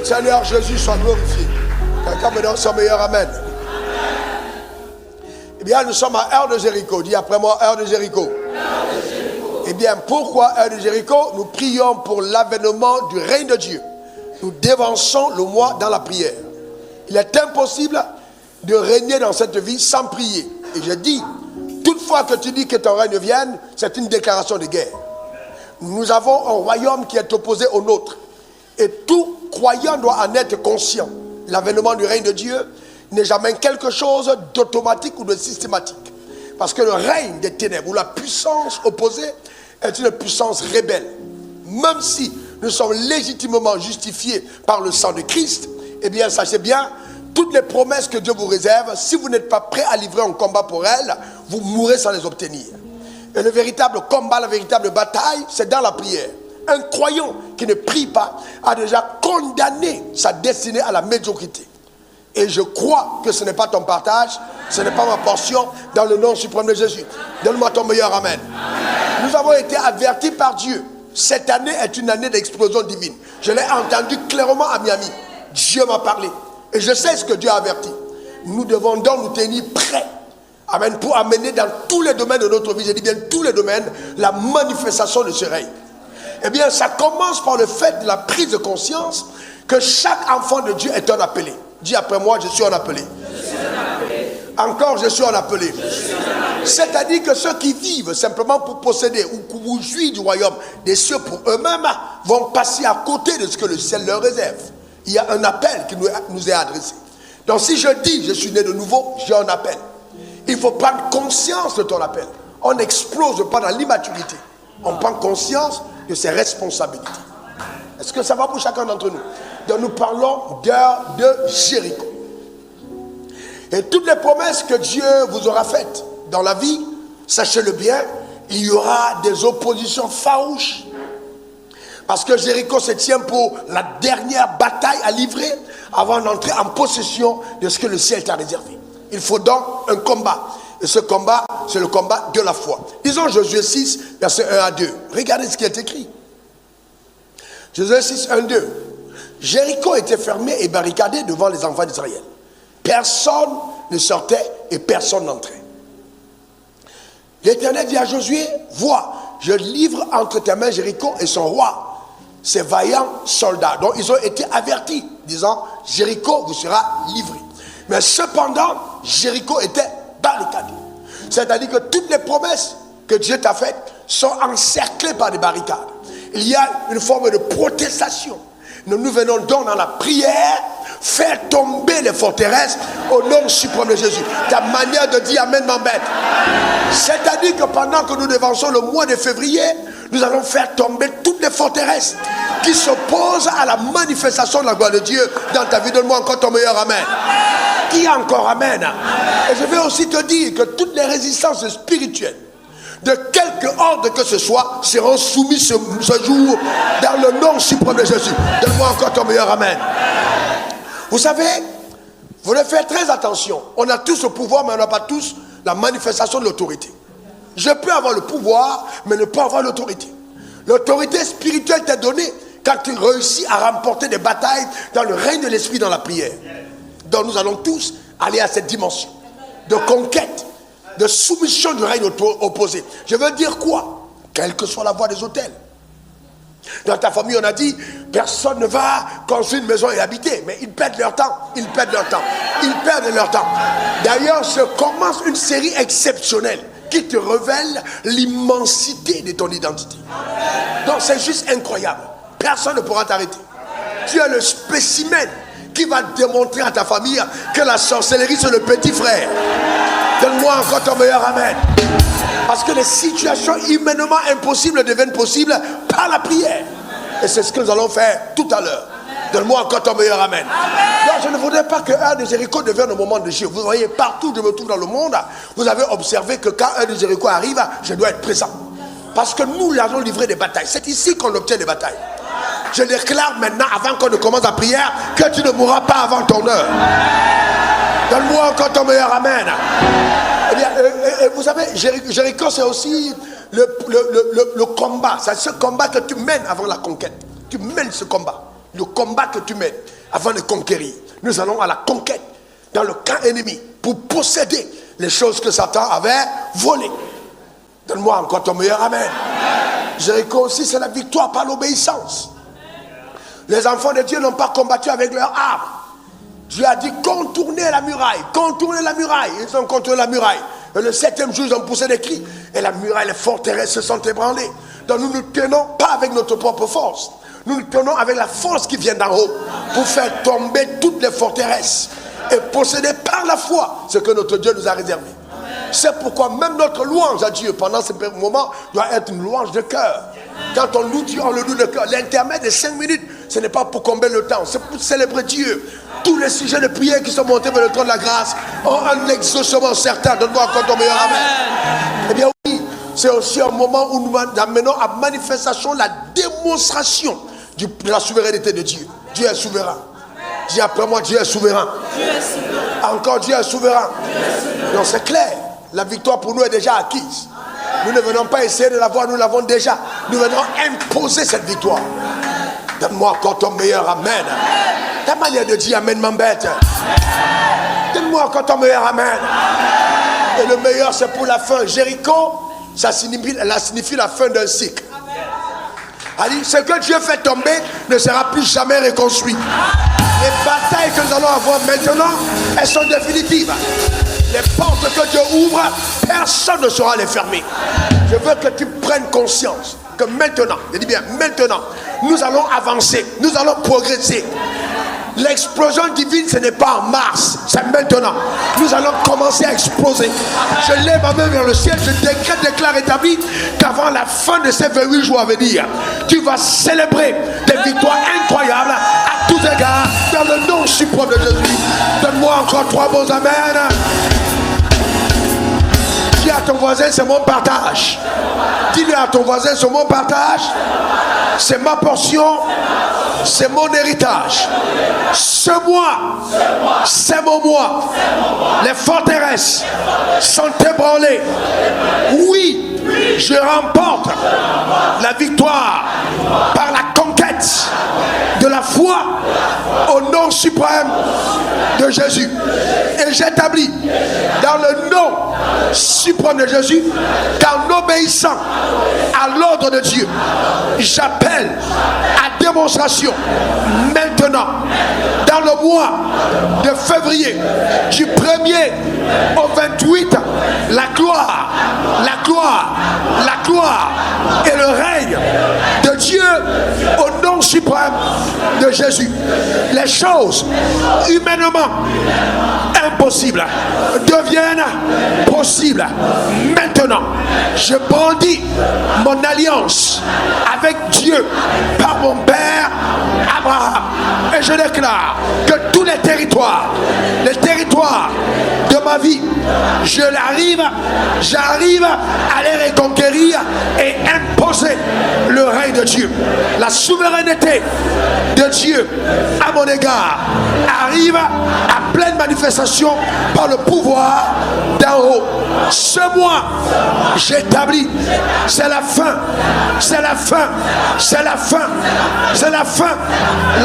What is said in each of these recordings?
Seigneur Jésus soit glorifié. Quelqu'un me donne son meilleur amen. Eh bien, nous sommes à Heure de Jéricho. Dis après moi, Heure de Jéricho. Eh bien, pourquoi Heure de Jéricho? Nous prions pour l'avènement du règne de Dieu. Nous dévançons le mois dans la prière. Il est impossible de régner dans cette vie sans prier. Et je dis, toutefois que tu dis que ton règne vienne, c'est une déclaration de guerre. Nous avons un royaume qui est opposé au nôtre. Et tout croyant doit en être conscient. L'avènement du règne de Dieu n'est jamais quelque chose d'automatique ou de systématique. Parce que le règne des ténèbres ou la puissance opposée est une puissance rebelle. Même si nous sommes légitimement justifiés par le sang de Christ, eh bien, sachez bien, toutes les promesses que Dieu vous réserve, si vous n'êtes pas prêt à livrer un combat pour elles, vous mourrez sans les obtenir. Et le véritable combat, la véritable bataille, c'est dans la prière. Un croyant qui ne prie pas a déjà condamné sa destinée à la médiocrité. Et je crois que ce n'est pas ton partage, ce n'est pas ma portion, dans le nom suprême de Jésus. Donne-moi ton meilleur amen. Nous avons été avertis par Dieu. Cette année est une année d'explosion divine. Je l'ai entendu clairement à Miami. Dieu m'a parlé. Et je sais ce que Dieu a averti. Nous devons donc nous tenir prêts. Amen. Pour amener dans tous les domaines de notre vie, je dis bien tous les domaines, la manifestation de ce règne. Eh bien, ça commence par le fait de la prise de conscience que chaque enfant de Dieu est un appelé. Dis après moi, je suis un appelé. Encore, je suis un appelé. C'est-à-dire que ceux qui vivent simplement pour posséder ou jouir du royaume des cieux pour eux-mêmes vont passer à côté de ce que le ciel leur réserve. Il y a un appel qui nous est adressé. Donc si je dis je suis né de nouveau, j'ai un appel. Il faut prendre conscience de ton appel. On n'explose pas dans l'immaturité. On prend conscience de ses responsabilités. Est-ce que ça va pour chacun d'entre nous? Donc nous parlons d'Heure de Jéricho. Et toutes les promesses que Dieu vous aura faites dans la vie, sachez-le bien, il y aura des oppositions farouches. Parce que Jéricho se tient pour la dernière bataille à livrer avant d'entrer en possession de ce que le ciel t'a réservé. Il faut donc un combat. Et ce combat, c'est le combat de la foi. Disons Josué 6, versets 1 à 2. Regardez ce qui est écrit. Josué 6, 1, 2. Jéricho était fermé et barricadé devant les enfants d'Israël. Personne ne sortait et personne n'entrait. L'Éternel dit à Josué, vois, je livre entre tes mains Jéricho et son roi, ses vaillants soldats. Donc ils ont été avertis, disant, Jéricho vous sera livré. Mais cependant, Jéricho était barricadé. C'est-à-dire que toutes les promesses que Dieu t'a faites sont encerclées par des barricades. Il y a une forme de protestation. Nous venons donc dans la prière faire tomber les forteresses au nom suprême de Jésus. Ta manière de dire Amen m'embête. C'est-à-dire que pendant que nous dévançons le mois de février, nous allons faire tomber toutes les forteresses qui s'opposent à la manifestation de la gloire de Dieu dans ta vie. Donne-moi encore ton meilleur Amen. Qui a encore Amen? Et je vais aussi te dire que toutes les résistances spirituelles de quelque ordre que ce soit seront soumises ce jour dans le nom suprême de Jésus. Donne-moi encore ton meilleur Amen. Vous savez, vous devez faire très attention. On a tous le pouvoir, mais on n'a pas tous la manifestation de l'autorité. Je peux avoir le pouvoir, mais ne pas avoir l'autorité. L'autorité spirituelle t'est donnée quand tu réussis à remporter des batailles dans le règne de l'esprit, dans la prière. Donc nous allons tous aller à cette dimension de conquête, de soumission du règne opposé. Je veux dire quoi? Quelle que soit la voie des autels. Dans ta famille, on a dit, personne ne va construire une maison et habiter. Mais ils perdent leur temps. Ils perdent leur temps. Ils perdent leur temps. D'ailleurs, se commence une série exceptionnelle qui te révèle l'immensité de ton identité. Donc c'est juste incroyable. Personne ne pourra t'arrêter. Tu es le spécimen qui va démontrer à ta famille que la sorcellerie c'est le petit frère. Donne-moi encore ton meilleur Amen. Parce que les situations humainement impossibles deviennent possibles par la prière. Et c'est ce que nous allons faire tout à l'heure. Donne-moi encore ton meilleur Amen. Donc je ne voudrais pas que Heure de Jéricho devienne un moment de Dieu. Vous voyez, partout où je me trouve dans le monde, vous avez observé que quand Heure de Jéricho arrive, je dois être présent. Parce que nous allons livrer des batailles. C'est ici qu'on obtient des batailles. Je déclare maintenant, avant qu'on ne commence la prière, que tu ne mourras pas avant ton heure. Donne-moi encore ton meilleur Amen. Eh bien, vous savez, Jéricho, c'est aussi le combat. C'est ce combat que tu mènes avant la conquête. Tu mènes ce combat. le combat que tu mènes avant de conquérir. Nous allons à la conquête dans le camp ennemi pour posséder les choses que Satan avait volées. Donne-moi encore ton meilleur amen. Jéricho aussi, c'est la victoire par l'obéissance. Les enfants de Dieu n'ont pas combattu avec leurs armes. Dieu a dit contournez la muraille, contournez la muraille. Ils ont contourné la muraille. Et le 7e jour, ils ont poussé des cris. Et la muraille, les forteresses se sont ébranlées. Donc nous ne tenons pas avec notre propre force. Nous nous tenons avec la force qui vient d'en haut pour faire tomber toutes les forteresses et posséder par la foi ce que notre Dieu nous a réservé. C'est pourquoi même notre louange à Dieu pendant ce moment doit être une louange de cœur. Quand on loue Dieu, on le loue de cœur. L'intermède de 5 minutes, ce n'est pas pour combler le temps, c'est pour célébrer Dieu. Tous les sujets de prière qui sont montés vers le trône de la grâce ont un exaucement certain. Donne-moi encore ton meilleur amen. Eh bien oui, c'est aussi un moment où nous amenons à manifestation la démonstration de la souveraineté de Dieu. Dieu est souverain. Dis après moi, Dieu est souverain. Dieu est souverain. Encore Dieu est souverain. Donc c'est clair, la victoire pour nous est déjà acquise. Nous ne venons pas essayer de l'avoir, nous l'avons déjà. Nous venons imposer cette victoire. Donne-moi encore ton meilleur amen. Ta manière de dire amen m'embête. Donne-moi encore ton meilleur amen. Et le meilleur c'est pour la fin. Jéricho, ça signifie la fin d'un cycle. Ali, ce que Dieu fait tomber ne sera plus jamais reconstruit. Les batailles que nous allons avoir maintenant, elles sont définitives. Les portes que Dieu ouvre, personne ne saura les fermer. Je veux que tu prennes conscience que maintenant, je dis bien maintenant, nous allons avancer, nous allons progresser. L'explosion divine, ce n'est pas en mars, c'est maintenant. Nous allons commencer à exploser. Je lève ma main vers le ciel, je déclare établi qu'avant la fin de ces 28 jours à venir, tu vas célébrer des victoires incroyables à tous égards dans le nom suprême de Jésus. Donne-moi encore 3 bons amen. Dis à ton voisin, c'est mon partage. Dis-le à ton voisin, c'est mon partage. C'est ma portion. C'est mon héritage. Ce mois, c'est mon mois. Les forteresses sont ébranlées. Oui, je remporte la victoire par la conquête de la foi au nom suprême de Jésus. Et j'établis dans le nom suprême de Jésus qu'en obéissant à l'ordre de Dieu, j'appelle à démonstration maintenant dans le mois de février du 1er au 28, la gloire et le règne de Dieu au nom suprême de Jésus. Les choses humainement impossibles deviennent possibles. Maintenant, je brandis mon alliance avec Dieu par mon Père Abraham. Et je déclare que tous les territoires de ma vie, j'arrive à les reconquérir et imposer le règne de Dieu. La souveraineté de Dieu à mon égard arrive à pleine manifestation par le pouvoir d'en haut. Ce mois, j'établis, c'est la fin.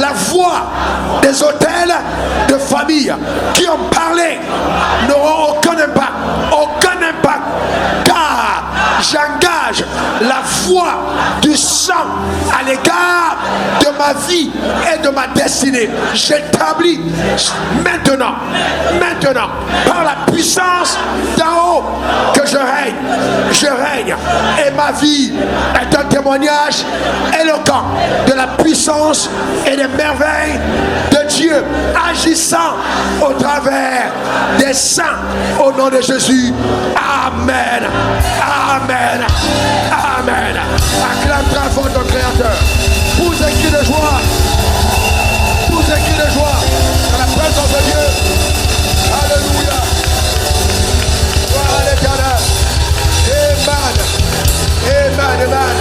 La voix des hôtels de famille qui ont parlé n'auront aucun impact, car j'engage la voix du sang à l'égard de ma vie et de ma destinée. J'établis maintenant, par la puissance d'en haut, que je règne, et ma vie est un témoignage éloquent de la puissance et des merveilles de Dieu agissant au travers des saints au nom de Jésus. Amen. Acclame très fort ton Créateur. Pousse un cri de joie dans la présence de Dieu. Alléluia. Gloire à l'Éternel. Amen.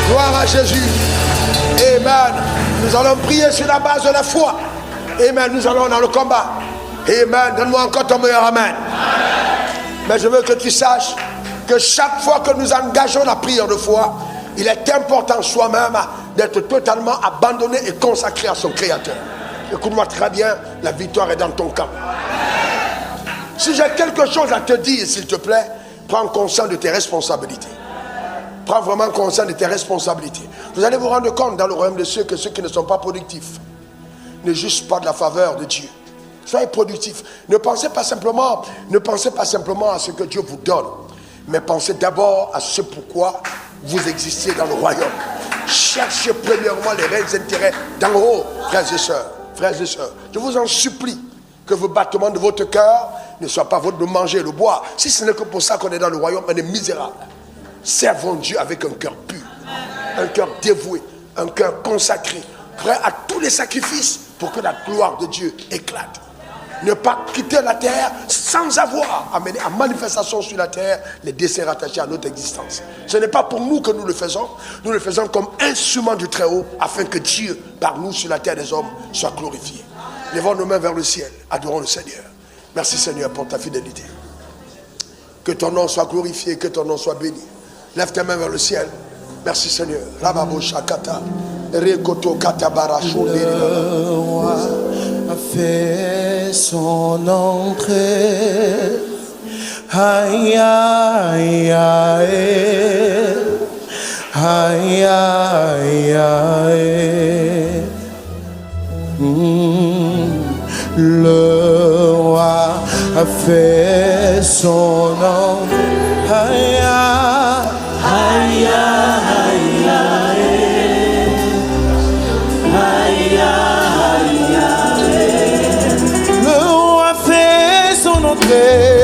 Gloire à Jésus. Amen. Nous allons prier sur la base de la foi. Amen. Nous allons dans le combat. Amen. Donne-moi encore ton meilleur amen. Mais je veux que tu saches que chaque fois que nous engageons la prière de foi, il est important soi-même d'être totalement abandonné et consacré à son Créateur. Écoute-moi très bien, la victoire est dans ton camp. Si j'ai quelque chose à te dire, s'il te plaît, prends conscience de tes responsabilités. Prends vraiment conscience de tes responsabilités. Vous allez vous rendre compte dans le royaume de cieux que ceux qui ne sont pas productifs ne jugent pas de la faveur de Dieu. Soyez productifs. Ne pensez pas simplement à ce que Dieu vous donne, mais pensez d'abord à ce pourquoi vous existez dans le royaume. Cherchez premièrement les réels intérêts d'en haut, frères et sœurs. Frères et sœurs, je vous en supplie que vos battements de votre cœur ne soient pas votre de manger et de boire. Si ce n'est que pour ça qu'on est dans le royaume, on est misérable. Servons Dieu avec un cœur pur, un cœur dévoué, un cœur consacré, prêt à tous les sacrifices pour que la gloire de Dieu éclate. Ne pas quitter la terre sans avoir amené en manifestation sur la terre les desseins rattachés à notre existence. Ce n'est pas pour nous que nous le faisons comme instrument du Très-Haut afin que Dieu, par nous sur la terre des hommes, soit glorifié. Levons nos mains vers le ciel, adorons le Seigneur. Merci Seigneur pour ta fidélité. Que ton nom soit glorifié, que ton nom soit béni. Lève tes mains vers le ciel. Merci Seigneur. Rababo Shakata. Rekoto Katabara a fait son entrée. Aïe, aïe, aïe. Aïe, aïe, aïe. Le roi a fait son entrée. Aïe, aïe, aïe, aïe. Aïe, aïe, aïe. Le roi a fait son entrée.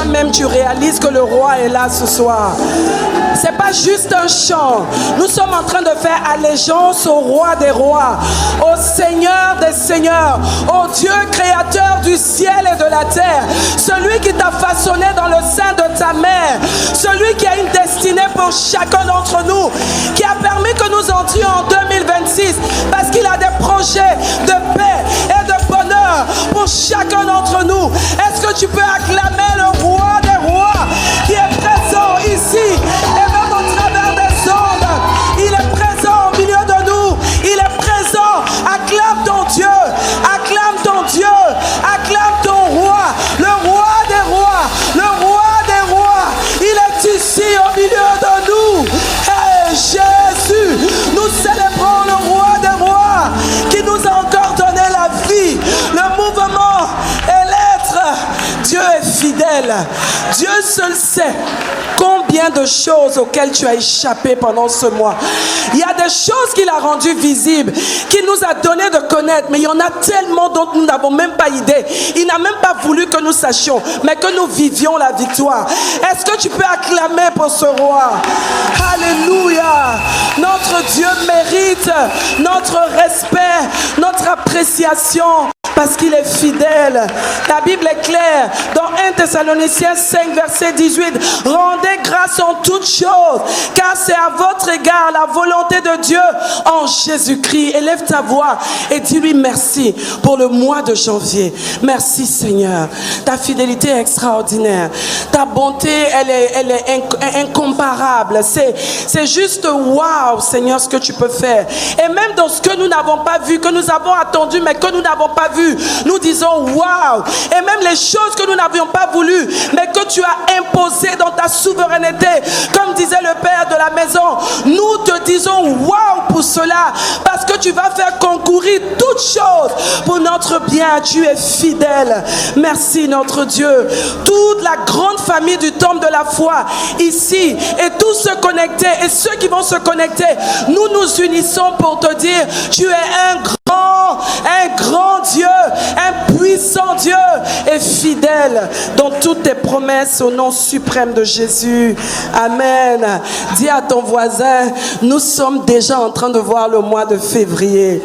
toi-même tu réalises que le roi est là ce soir. C'est pas juste un chant. Nous sommes en train de faire allégeance au roi des rois, au Seigneur des seigneurs, au Dieu créateur du ciel et de la terre, celui qui t'a façonné dans le sein de ta mère, celui qui a une destinée pour chacun d'entre nous, qui a permis que nous entrions en 2026 parce qu'il a des projets de paix et de bonheur pour chacun d'entre nous. Est-ce que tu peux acclamer le roi des rois qui est présent ici et même au travers des ondes? Il est présent au milieu de nous. Il est présent. Acclame ton Dieu. Acclame ton Dieu. Acclame ton roi. Le roi des rois. Le roi des rois. Il est ici au milieu de nous. Hey, Jésus, nous célébrons le roi des rois qui nous a encore donné la vie, le mouvement et l'être. Dieu est fidèle. Dieu seul sait combien de choses auxquelles tu as échappé pendant ce mois. Il y a des choses qu'il a rendues visibles, qu'il nous a donné de connaître, mais il y en a tellement dont nous n'avons même pas idée. Il n'a même pas voulu que nous sachions, mais que nous vivions la victoire. Est-ce que tu peux acclamer pour ce roi? Alléluia. Notre Dieu mérite notre respect, notre appréciation, parce qu'il est fidèle. La Bible est claire. Dans 1 Thessaloniciens 5, verset 18, rendez grâce en toutes choses, car c'est à votre égard la volonté de Dieu en Jésus-Christ. Élève ta voix et dis-lui merci pour le mois de janvier. Merci Seigneur. Ta fidélité est extraordinaire. Ta bonté, elle est incomparable. C'est juste waouh Seigneur ce que tu peux faire. Et même dans ce que nous n'avons pas vu, que nous avons attendu mais que nous n'avons pas vu, nous disons waouh. Et même les choses que nous n'avions pas voulu, mais que tu as imposées dans ta souveraineté, comme disait le Père de la maison, nous te disons waouh pour cela, parce que tu vas faire concourir toutes choses pour notre bien. Tu es fidèle. Merci notre Dieu. Toute la grande famille du temple de la foi ici et tous ceux connectés et ceux qui vont se connecter, nous nous unissons pour te dire tu es un grand Dieu, un puissant Dieu et fidèle dans toutes tes promesses au nom suprême de Jésus. Amen. Dis à ton voisin, nous sommes déjà en train de voir le mois de février.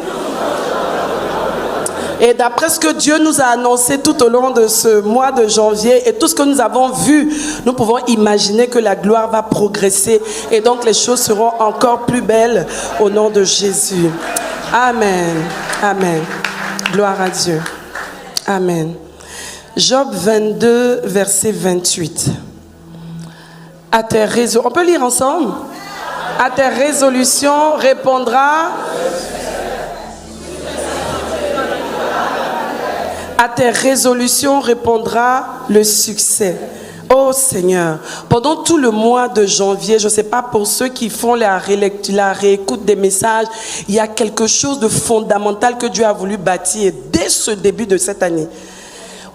Et d'après ce que Dieu nous a annoncé tout au long de ce mois de janvier et tout ce que nous avons vu, nous pouvons imaginer que la gloire va progresser et donc les choses seront encore plus belles au nom de Jésus. Amen. Amen. Gloire à Dieu. Amen. Job 22, verset 28. À tes résolutions, on peut lire ensemble? À tes résolutions répondra. À tes résolutions répondra le succès. Oh Seigneur, pendant tout le mois de janvier, je ne sais pas pour ceux qui font la réécoute des messages, il y a quelque chose de fondamental que Dieu a voulu bâtir dès ce début de cette année.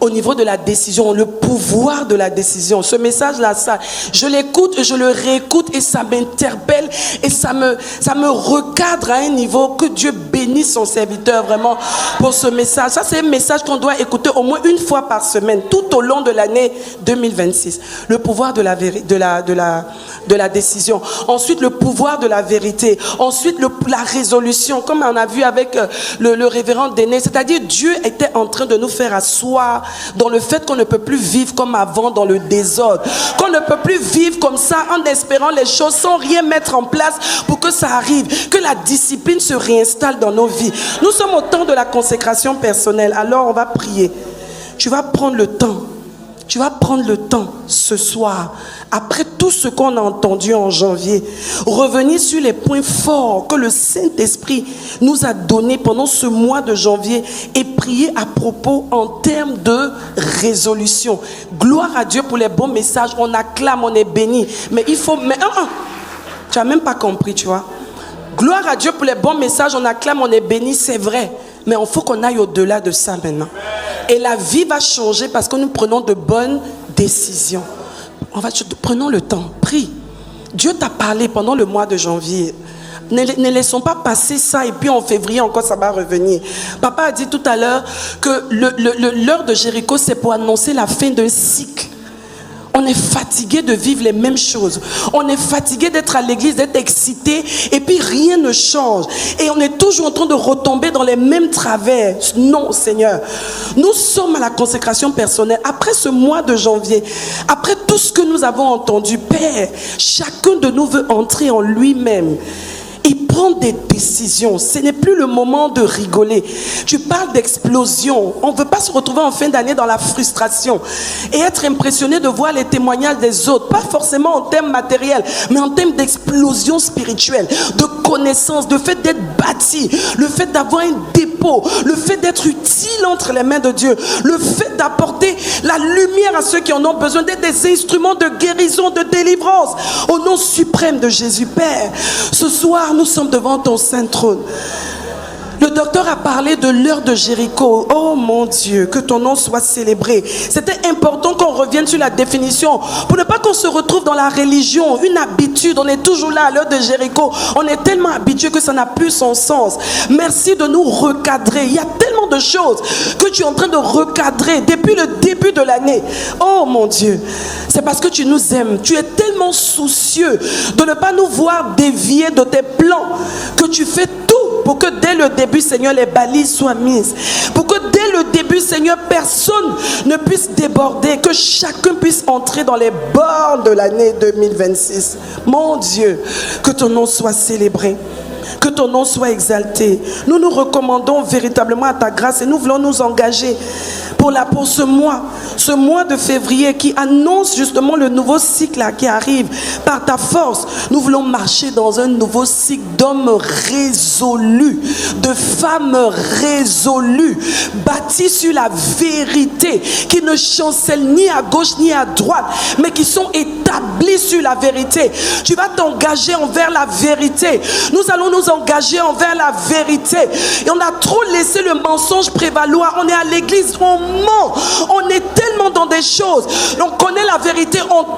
Au niveau de la décision, le pouvoir de la décision. Ce message-là, ça, je l'écoute et je le réécoute et ça m'interpelle et ça me recadre à un niveau. Que Dieu bénisse son serviteur vraiment pour ce message. Ça, c'est un message qu'on doit écouter au moins une fois par semaine, tout au long de l'année 2026. Le pouvoir de la décision. Ensuite, le pouvoir de la vérité. Ensuite, la résolution, comme on a vu avec le révérend Déné. C'est-à-dire, Dieu était en train de nous faire asseoir dans le fait qu'on ne peut plus vivre comme avant dans le désordre, qu'on ne peut plus vivre comme ça en espérant les choses sans rien mettre en place pour que ça arrive, que la discipline se réinstalle dans nos vies. Nous sommes au temps de la consécration personnelle, alors on va prier. Tu vas prendre le temps. Tu vas prendre le temps ce soir, après tout ce qu'on a entendu en janvier, revenir sur les points forts que le Saint-Esprit nous a donnés pendant ce mois de janvier et prier à propos en termes de résolution. Gloire à Dieu pour les bons messages. On acclame, on est béni. Mais il faut... tu n'as même pas compris, tu vois. Gloire à Dieu pour les bons messages. On acclame, on est béni, c'est vrai. Mais il faut qu'on aille au-delà de ça maintenant. Et la vie va changer parce que nous prenons de bonnes décisions. Prenons le temps, prie. Dieu t'a parlé pendant le mois de janvier. Ne laissons pas passer ça et puis en février encore ça va revenir. Papa a dit tout à l'heure que l'heure de Jéricho c'est pour annoncer la fin d'un cycle. On est fatigué de vivre les mêmes choses. On est fatigué d'être à l'église, d'être excité, et puis rien ne change. Et on est toujours en train de retomber dans les mêmes travers. Non, Seigneur. Nous sommes à la consécration personnelle. Après ce mois de janvier, après tout ce que nous avons entendu, Père, chacun de nous veut entrer en lui-même. Il prend des décisions. Ce n'est plus le moment de rigoler. Tu parles d'explosion. On ne veut pas se retrouver en fin d'année dans la frustration et être impressionné de voir les témoignages des autres. Pas forcément en termes matériels, mais en termes d'explosion spirituelle, de connaissance, de fait d'être bâti, le fait d'avoir un dépôt, le fait d'être utile entre les mains de Dieu, le fait d'apporter la lumière à ceux qui en ont besoin, d'être des instruments de guérison, de délivrance. Au nom suprême de Jésus, Père, ce soir, nous sommes devant ton saint trône. Le docteur a parlé de l'heure de Jéricho. Oh mon Dieu, que ton nom soit célébré. C'était important qu'on revienne sur la définition pour ne pas qu'on se retrouve dans la religion, une habitude. On est toujours là à l'heure de Jéricho. On est tellement habitué que ça n'a plus son sens. Merci de nous recadrer. Il y a tellement de choses que tu es en train de recadrer depuis le début de l'année. Oh mon Dieu, c'est parce que tu nous aimes. Tu es tellement soucieux de ne pas nous voir dévier de tes plans que tu fais tout pour que dès le début, Seigneur, les balises soient mises. Pour que dès le début, Seigneur, personne ne puisse déborder. Que chacun puisse entrer dans les bords de l'année 2026. Mon Dieu, que ton nom soit célébré. Que ton nom soit exalté. Nous nous recommandons véritablement à ta grâce et nous voulons nous engager pour ce mois de février qui annonce justement le nouveau cycle qui arrive. Par ta force, nous voulons marcher dans un nouveau cycle d'hommes résolus, de femmes résolues, bâtis sur la vérité, qui ne chancellent ni à gauche ni à droite, mais qui sont établis sur la vérité. Tu vas t'engager envers la vérité. Nous allons nous engager envers la vérité. Et on a trop laissé le mensonge prévaloir. On est à l'église, on ment. On est tellement dans des choses. On connaît la vérité, on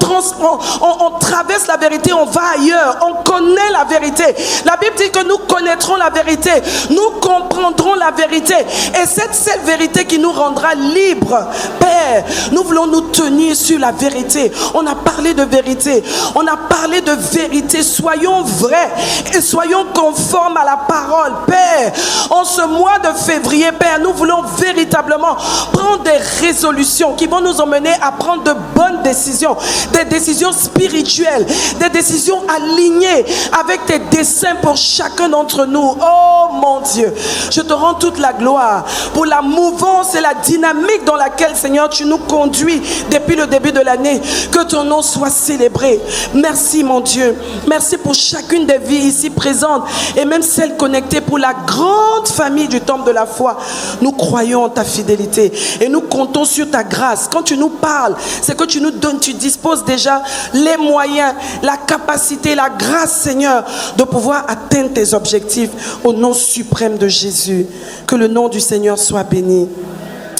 traverse la vérité, on va ailleurs. On connaît la vérité. La Bible dit que nous connaîtrons la vérité. Nous comprendrons la vérité. Et c'est cette vérité qui nous rendra libres. Père, nous voulons nous tenir sur la vérité. On a parlé de vérité. On a parlé de vérité. Soyons vrais et soyons conformes à la parole. Père, en ce mois de février, Père, nous voulons véritablement prendre des résolutions qui vont nous emmener à prendre de bonnes décisions, des décisions spirituelles, des décisions alignées avec tes desseins pour chacun d'entre nous. Oh mon Dieu, je te rends toute la gloire pour la mouvance et la dynamique dans laquelle, Seigneur, tu nous conduis depuis le début de l'année. Que ton nom soit célébré. Merci mon Dieu. Merci pour chacune des vies ici présentes et même celles connectées, pour la grande famille du temple de la foi. Nous croyons en ta fidélité et nous comptons sur ta grâce. Quand tu nous parles, c'est que tu nous donnes, tu disposes déjà les moyens, la capacité, la grâce, Seigneur, de pouvoir atteindre tes objectifs au nom suprême de Jésus. Que le nom du Seigneur soit béni.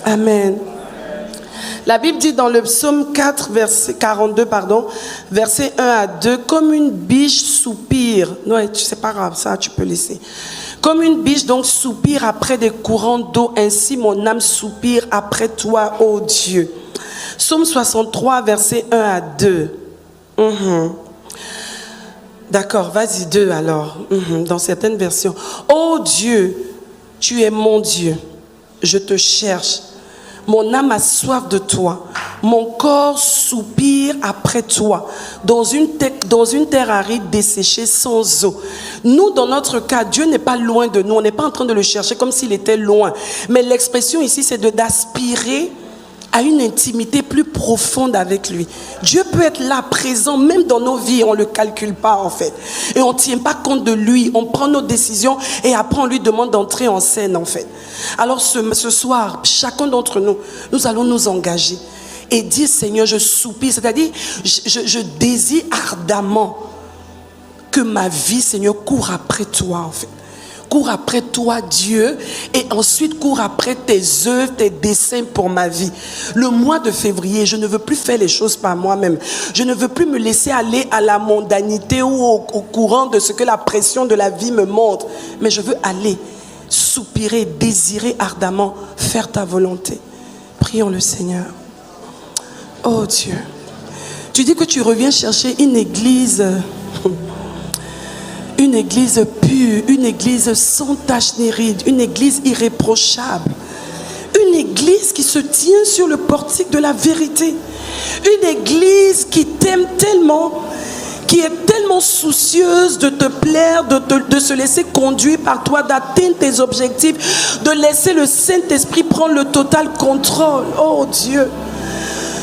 Amen. La Bible dit dans le psaume 4, verset 42, verset 1 à 2, comme une biche soupire. Non, c'est pas grave, ça tu peux laisser. Comme une biche donc soupire après des courants d'eau, ainsi mon âme soupire après toi, ô Dieu. Psaume 63, verset 1 à 2. D'accord, vas-y, 2 alors, dans certaines versions. Ô Dieu, tu es mon Dieu, je te cherche. Mon âme a soif de toi. Mon corps soupire après toi. Dans une terre aride, desséchée, sans eau. Nous, dans notre cas, Dieu n'est pas loin de nous. On n'est pas en train de le chercher comme s'il était loin. Mais l'expression ici, c'est d'aspirer à une intimité plus profonde avec lui. Dieu peut être là, présent, même dans nos vies. On ne le calcule pas, en fait. Et on ne tient pas compte de lui. On prend nos décisions et après, on lui demande d'entrer en scène, en fait. Alors, ce soir, chacun d'entre nous, nous allons nous engager et dire, Seigneur, je soupire. C'est-à-dire, je désire ardemment que ma vie, Seigneur, court après toi, en fait. Cours après toi, Dieu, et ensuite cours après tes œuvres, tes desseins pour ma vie. Le mois de février, je ne veux plus faire les choses par moi-même. Je ne veux plus me laisser aller à la mondanité ou au courant de ce que la pression de la vie me montre. Mais je veux aller, soupirer, désirer ardemment, faire ta volonté. Prions le Seigneur. Oh Dieu, Tu dis que tu reviens chercher une église pure, une église sans tache ni ride, une église irréprochable. Une église qui se tient sur le portique de la vérité. Une église qui t'aime tellement, qui est tellement soucieuse de te plaire, de se laisser conduire par toi, d'atteindre tes objectifs, de laisser le Saint-Esprit prendre le total contrôle. Oh Dieu!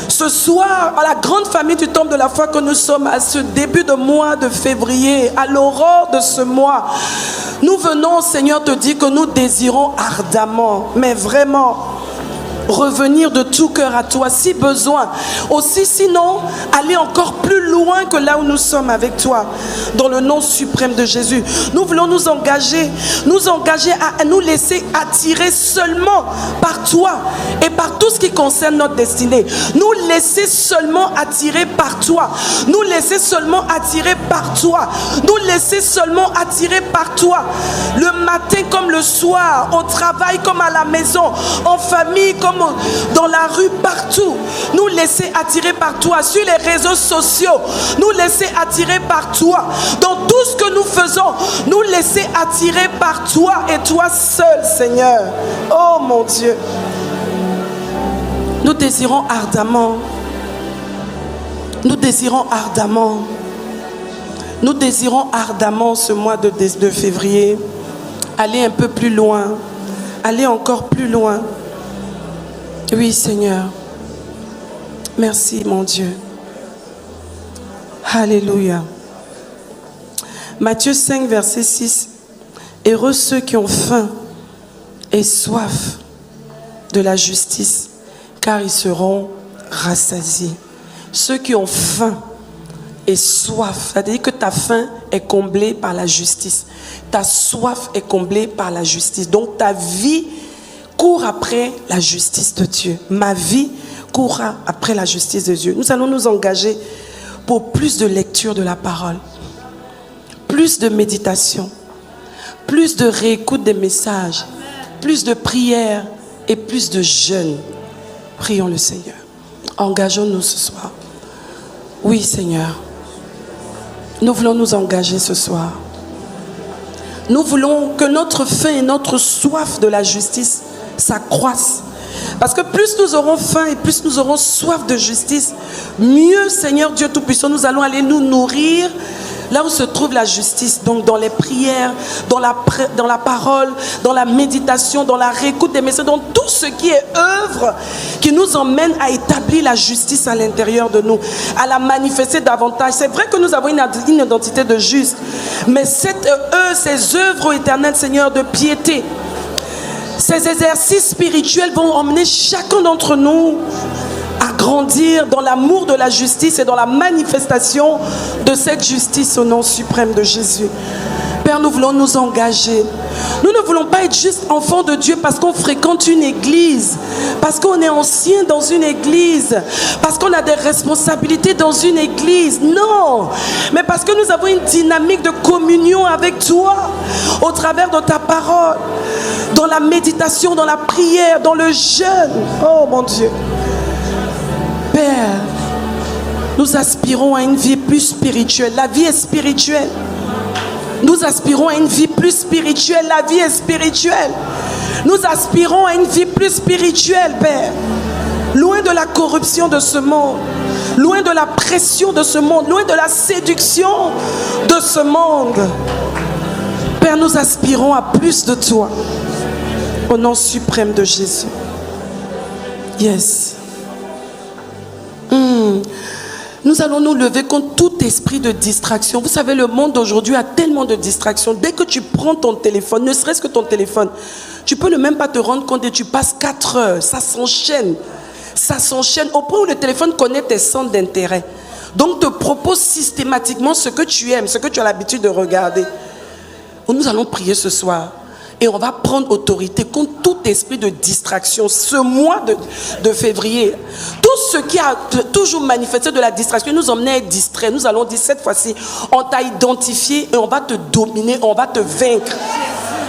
Ce soir, à la grande famille du temple de la foi que nous sommes, à ce début de mois de février, à l'aurore de ce mois, nous venons, Seigneur, te dire que nous désirons ardemment, mais vraiment, revenir de tout cœur à toi, si besoin. Aussi, sinon, aller encore plus loin que là où nous sommes avec toi, dans le nom suprême de Jésus. Nous voulons nous engager à nous laisser attirer seulement par toi et par tout ce qui concerne notre destinée. Nous laisser seulement attirer par toi. Nous laisser seulement attirer par toi. Nous laisser seulement attirer par toi. Le matin comme le soir, au travail comme à la maison, en famille comme dans la rue, partout. Nous laisser attirer par toi. Sur les réseaux sociaux, nous laisser attirer par toi. Dans tout ce que nous faisons, nous laisser attirer par toi et toi seul, Seigneur. Oh mon Dieu. Nous désirons ardemment. Nous désirons ardemment. Nous désirons ardemment ce mois de février aller un peu plus loin. Aller encore plus loin. Oui, Seigneur. Merci, mon Dieu. Alléluia. Matthieu 5, verset 6. Heureux ceux qui ont faim et soif de la justice, car ils seront rassasiés. Ceux qui ont faim et soif, c'est-à-dire que ta faim est comblée par la justice. Ta soif est comblée par la justice. Donc ta vie court après la justice de Dieu. Ma vie courra après la justice de Dieu. Nous allons nous engager pour plus de lecture de la parole, plus de méditation, plus de réécoute des messages, plus de prières et plus de jeûne. Prions le Seigneur. Engageons-nous ce soir. Oui, Seigneur. Nous voulons nous engager ce soir. Nous voulons que notre faim et notre soif de la justice s'accroissent. Parce que plus nous aurons faim et plus nous aurons soif de justice, mieux, Seigneur Dieu Tout-Puissant, nous allons aller nous nourrir là où se trouve la justice. Donc dans les prières, dans la parole, dans la méditation, dans la réécoute des messages, dans tout ce qui est œuvre qui nous emmène à établir la justice à l'intérieur de nous, à la manifester davantage. C'est vrai que nous avons une identité de juste, mais ces œuvres éternelles, Seigneur, de piété, ces exercices spirituels vont emmener chacun d'entre nous à grandir dans l'amour de la justice et dans la manifestation de cette justice au nom suprême de Jésus. Père, nous voulons nous engager. Nous ne voulons pas être juste enfants de Dieu parce qu'on fréquente une église, parce qu'on est ancien dans une église, parce qu'on a des responsabilités dans une église. Non, mais parce que nous avons une dynamique de communion avec toi au travers de ta parole, dans la méditation, dans la prière, dans le jeûne. Oh mon Dieu. Père, nous aspirons à une vie plus spirituelle. La vie est spirituelle. Nous aspirons à une vie plus spirituelle. La vie est spirituelle. Nous aspirons à une vie plus spirituelle, Père. Loin de la corruption de ce monde. Loin de la pression de ce monde. Loin de la séduction de ce monde. Père, nous aspirons à plus de toi. Au nom suprême de Jésus. Yes. Nous allons nous lever contre tout esprit de distraction. Vous savez, le monde d'aujourd'hui a tellement de distractions. Dès que tu prends ton téléphone, ne serait-ce que ton téléphone, tu peux ne même pas te rendre compte et tu passes 4 heures. Ça s'enchaîne. Ça s'enchaîne au point où le téléphone connaît tes centres d'intérêt. Donc, te propose systématiquement ce que tu aimes, ce que tu as l'habitude de regarder. Nous allons prier ce soir. Et on va prendre autorité contre tout esprit de distraction. Ce mois de février, tout ce qui a toujours manifesté de la distraction nous emmenait à être distraits. Nous allons dire cette fois-ci, on t'a identifié et on va te dominer, on va te vaincre.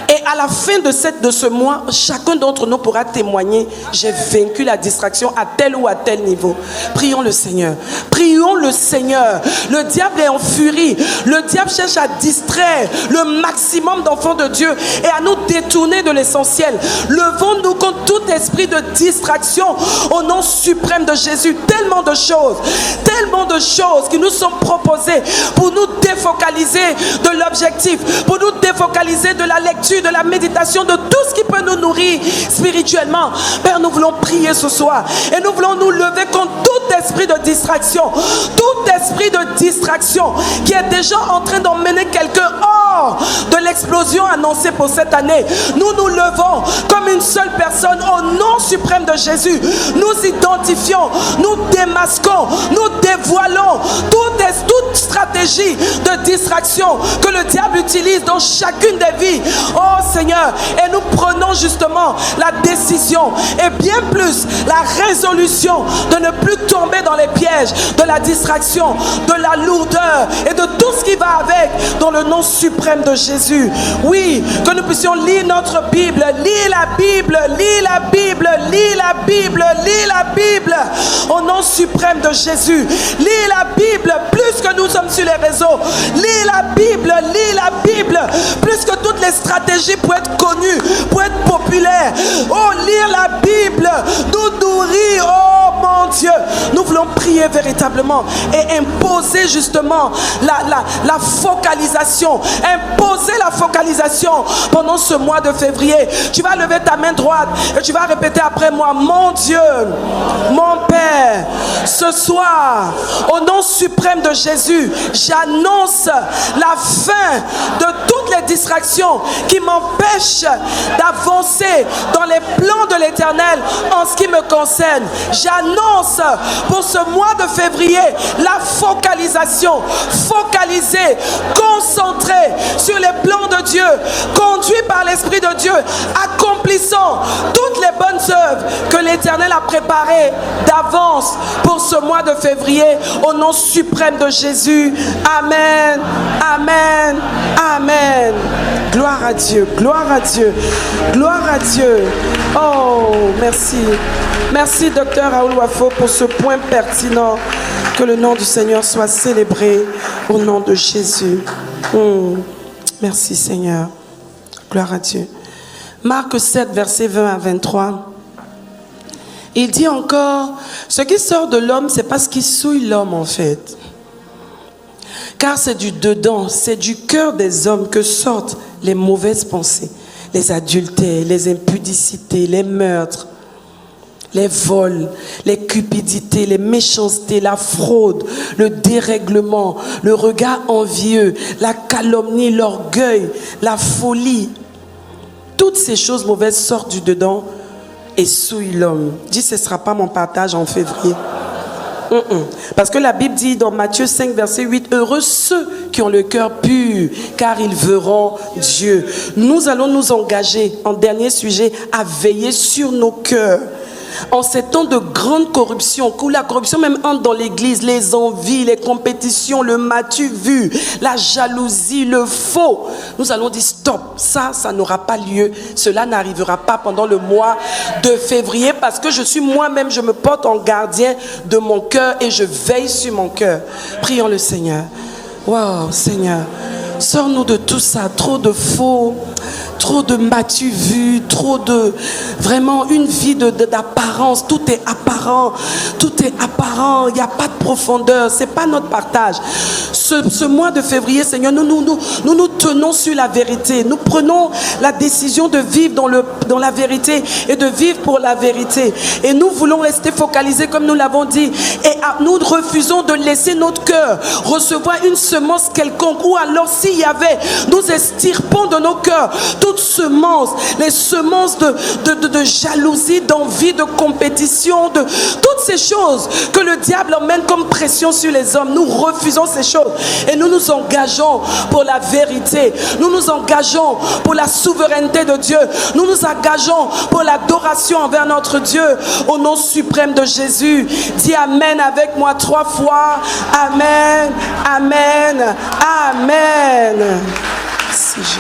Et à la fin de ce mois, chacun d'entre nous pourra témoigner, j'ai vaincu la distraction à tel ou à tel niveau. Prions le Seigneur. Prions le Seigneur. Le diable est en furie. Le diable cherche à distraire le maximum d'enfants de Dieu et à nous détourner de l'essentiel. Levons-nous contre tout esprit de distraction au nom suprême de Jésus. Tellement de choses qui nous sont proposées pour nous défocaliser de l'objectif, pour nous défocaliser de la lecture, de la méditation, de tout ce qui peut nous nourrir spirituellement. Père, nous voulons prier ce soir et nous voulons nous lever contre tout esprit de distraction, qui est déjà en train d'emmener quelqu'un hors de l'explosion annoncée pour cette année. Nous nous levons comme une seule personne au nom suprême de Jésus. Nous identifions, nous démasquons, nous dévoilons toute stratégie de distraction que le diable utilise dans chacune des vies. Oh Seigneur, et nous prenons justement la décision et bien plus la résolution de ne plus tomber dans les pièges de la distraction, de la lourdeur et de tout ce qui va avec, dans le nom suprême de Jésus. Oui, que nous puissions lire notre Bible, lire la Bible, au nom suprême de Jésus. Lire la Bible plus que nous sommes sur les réseaux. Lire la Bible plus que toutes les stratégies pour être connues, pour être populaire. Oh, lire la Bible nous nourrit. Oh mon Dieu, nous voulons prier véritablement et imposer justement la focalisation. Imposer la focalisation pendant ce mois de février. Tu vas lever ta main droite et tu vas répéter après moi: mon Dieu, mon Père, ce soir, au nom suprême de Jésus, j'annonce la fin de toutes les distractions qui m'empêchent d'avancer dans les plans de l'Éternel en ce qui me concerne. J'annonce pour ce mois de février la focalisation, focalisée, concentrée sur les plans de Dieu, conduit par l'Esprit de Dieu, accomplissant toutes les bonnes œuvres que l'Éternel a préparées d'avance pour ce mois de février, au nom suprême de Jésus. Amen, amen, amen. Gloire à Dieu, gloire à Dieu, gloire à Dieu. Oh, merci. Merci, docteur Raoul Wafo, pour ce point pertinent. Que le nom du Seigneur soit célébré au nom de Jésus. Merci, Seigneur. Gloire à Dieu. Marc 7, versets 20 à 23. Il dit encore: ce qui sort de l'homme, c'est pas ce qui souille l'homme en fait. Car c'est du dedans, c'est du cœur des hommes que sortent les mauvaises pensées, les adultères, les impudicités, les meurtres, les vols, les cupidités, les méchancetés, la fraude, le dérèglement, le regard envieux, la calomnie, l'orgueil, la folie. Toutes ces choses mauvaises sortent du dedans et souillent l'homme. Dis, ce ne sera pas mon partage en février. Parce que la Bible dit dans Matthieu 5, verset 8, heureux ceux qui ont le cœur pur, car ils verront Dieu. Nous allons nous engager, en dernier sujet, à veiller sur nos cœurs. En ces temps de grande corruption, où la corruption même entre dans l'église, les envies, les compétitions, le m'as-tu vu, la jalousie, le faux, nous allons dire stop, ça n'aura pas lieu, cela n'arrivera pas pendant le mois de février, parce que je suis moi-même, je me porte en gardien de mon cœur et je veille sur mon cœur. Prions le Seigneur. Waouh, Seigneur, sors-nous de tout ça, trop de faux, trop de m'as-tu vu, trop de, vraiment une vie d'apparence, tout est apparent, il n'y a pas de profondeur, c'est pas notre partage. Ce mois de février, Seigneur, nous tenons sur la vérité, nous prenons la décision de vivre dans la vérité et de vivre pour la vérité, et nous voulons rester focalisés comme nous l'avons dit, et nous refusons de laisser notre cœur recevoir une semence quelconque, ou alors s'il y avait, nous extirpons de nos cœurs toutes semences, les semences de jalousie, d'envie, de compétition, de toutes ces choses que le diable emmène comme pression sur les hommes. Nous refusons ces choses et nous nous engageons pour la vérité, nous nous engageons pour la souveraineté de Dieu, nous nous engageons pour l'adoration envers notre Dieu au nom suprême de Jésus. Dis Amen avec moi 3 fois. Amen, Amen, Amen. Merci Jésus.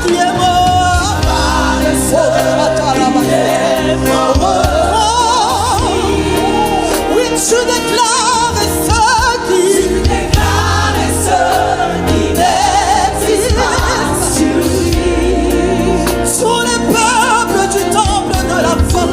qui est mort. Oui, tu déclares ce qui sont les peuples du temple de la foi.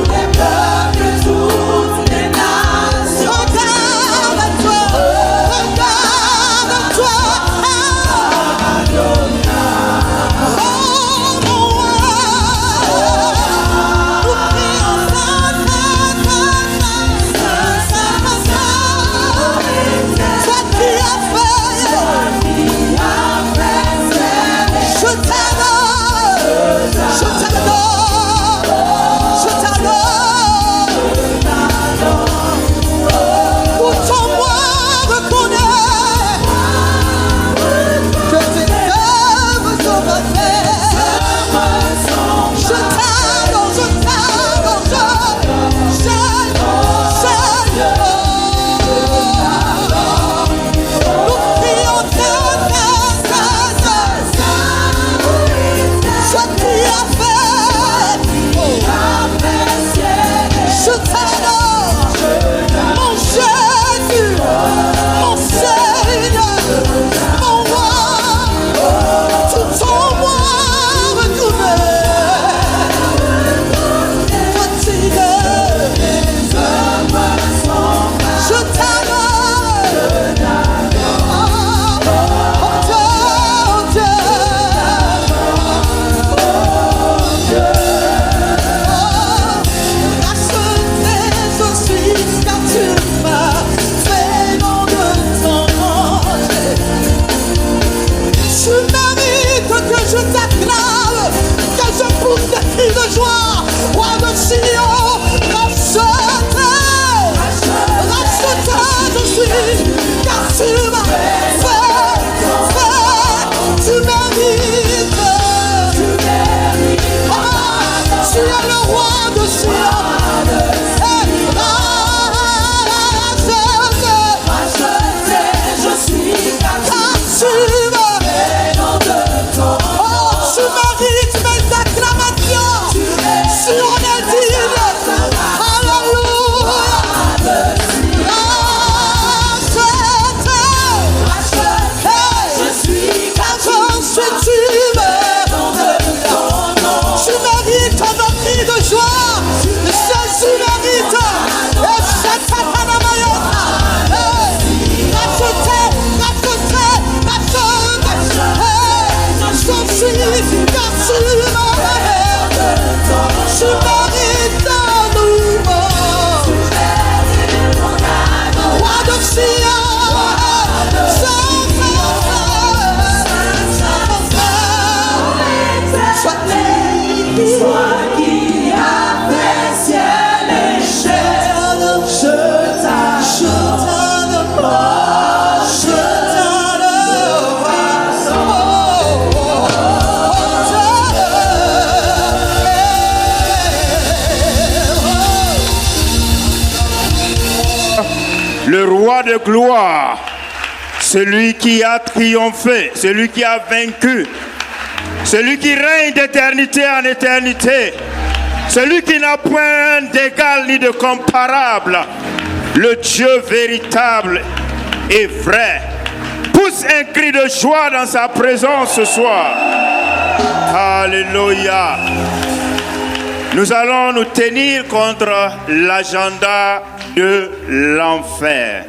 Le roi de gloire, celui qui a triomphé, celui qui a vaincu, celui qui règne d'éternité en éternité, celui qui n'a point d'égal ni de comparable, le Dieu véritable et vrai. Pousse un cri de joie dans sa présence ce soir. Alléluia. Nous allons nous tenir contre l'agenda de l'enfer.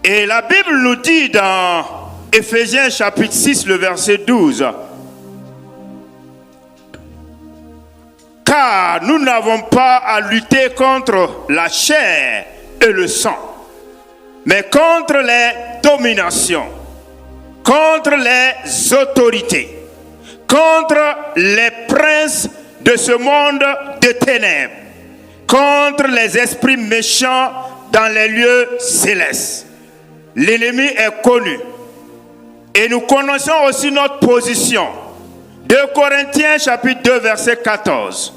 Et la Bible nous dit dans Éphésiens chapitre 6, le verset 12, car nous n'avons pas à lutter contre la chair et le sang, mais contre les dominations, contre les autorités, contre les princes de ce monde de ténèbres, contre les esprits méchants dans les lieux célestes. L'ennemi est connu. Et nous connaissons aussi notre position. 2 Corinthiens chapitre 2 verset 14.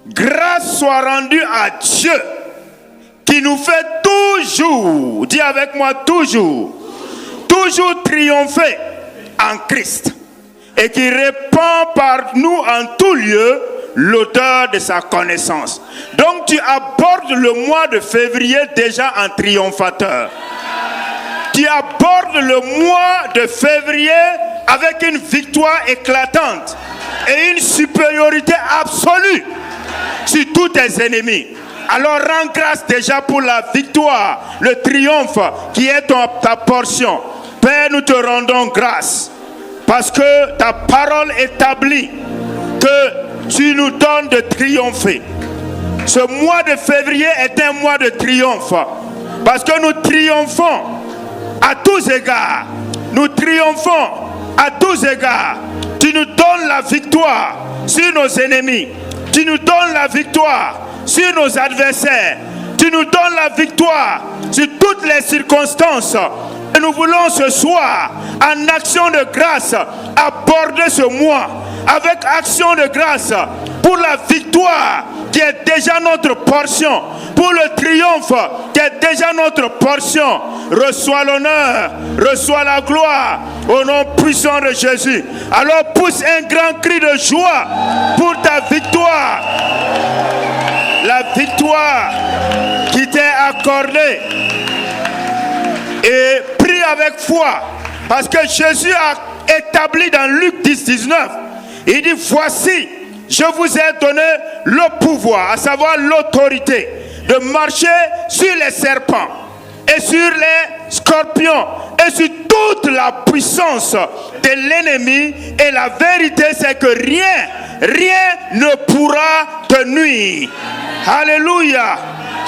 Grâce soit rendue à Dieu qui nous fait toujours, dis avec moi toujours, toujours triompher en Christ et qui répand par nous en tout lieu l'odeur de sa connaissance. Donc tu abordes le mois de février déjà en triomphateur. Tu abordes le mois de février avec une victoire éclatante et une supériorité absolue sur tous tes ennemis. Alors rends grâce déjà pour la victoire, le triomphe qui est ta portion. Père, nous te rendons grâce parce que ta parole établit que tu nous donnes de triompher. Ce mois de février est un mois de triomphe parce que nous triomphons à tous égards. Nous triomphons à tous égards. Tu nous donnes la victoire sur nos ennemis. Tu nous donnes la victoire sur nos adversaires. Tu nous donnes la victoire sur toutes les circonstances. Et nous voulons ce soir, en action de grâce, aborder ce mois avec action de grâce pour la victoire qui est déjà notre portion, pour le triomphe qui est déjà notre portion. Reçois l'honneur, reçois la gloire au nom puissant de Jésus. Alors pousse un grand cri de joie pour ta victoire. La victoire qui t'est accordée. Et prie avec foi, parce que Jésus a établi dans Luc 10, 19, il dit, voici, je vous ai donné le pouvoir, à savoir l'autorité, de marcher sur les serpents et sur les scorpions et sur toute la puissance de l'ennemi. Et la vérité, c'est que rien ne pourra te nuire. Alléluia.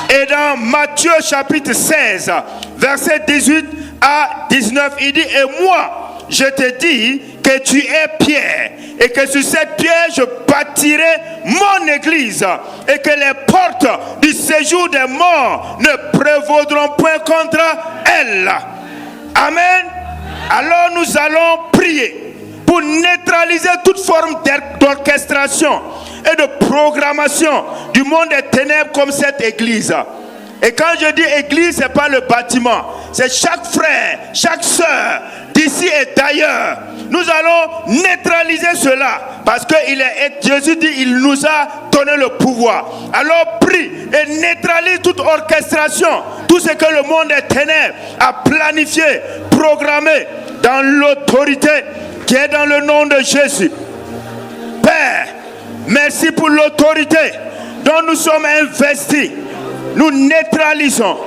Et dans Matthieu chapitre 16, verset 18 à 19, il dit, et moi, je te dis que tu es pierre, et que sur cette pierre, je bâtirai mon église, et que les portes du séjour des morts ne prévaudront point contre elle. Amen. Alors nous allons prier pour neutraliser toute forme d'orchestration et de programmation du monde des ténèbres comme cette église. Et quand je dis église, ce n'est pas le bâtiment, c'est chaque frère, chaque sœur, d'ici et d'ailleurs. Nous allons neutraliser cela parce que Jésus dit il nous a donné le pouvoir. Alors prie et neutralise toute orchestration, tout ce que le monde des ténèbres a planifié, programmé dans l'autorité qui est dans le nom de Jésus. Père, merci pour l'autorité dont nous sommes investis. Nous neutralisons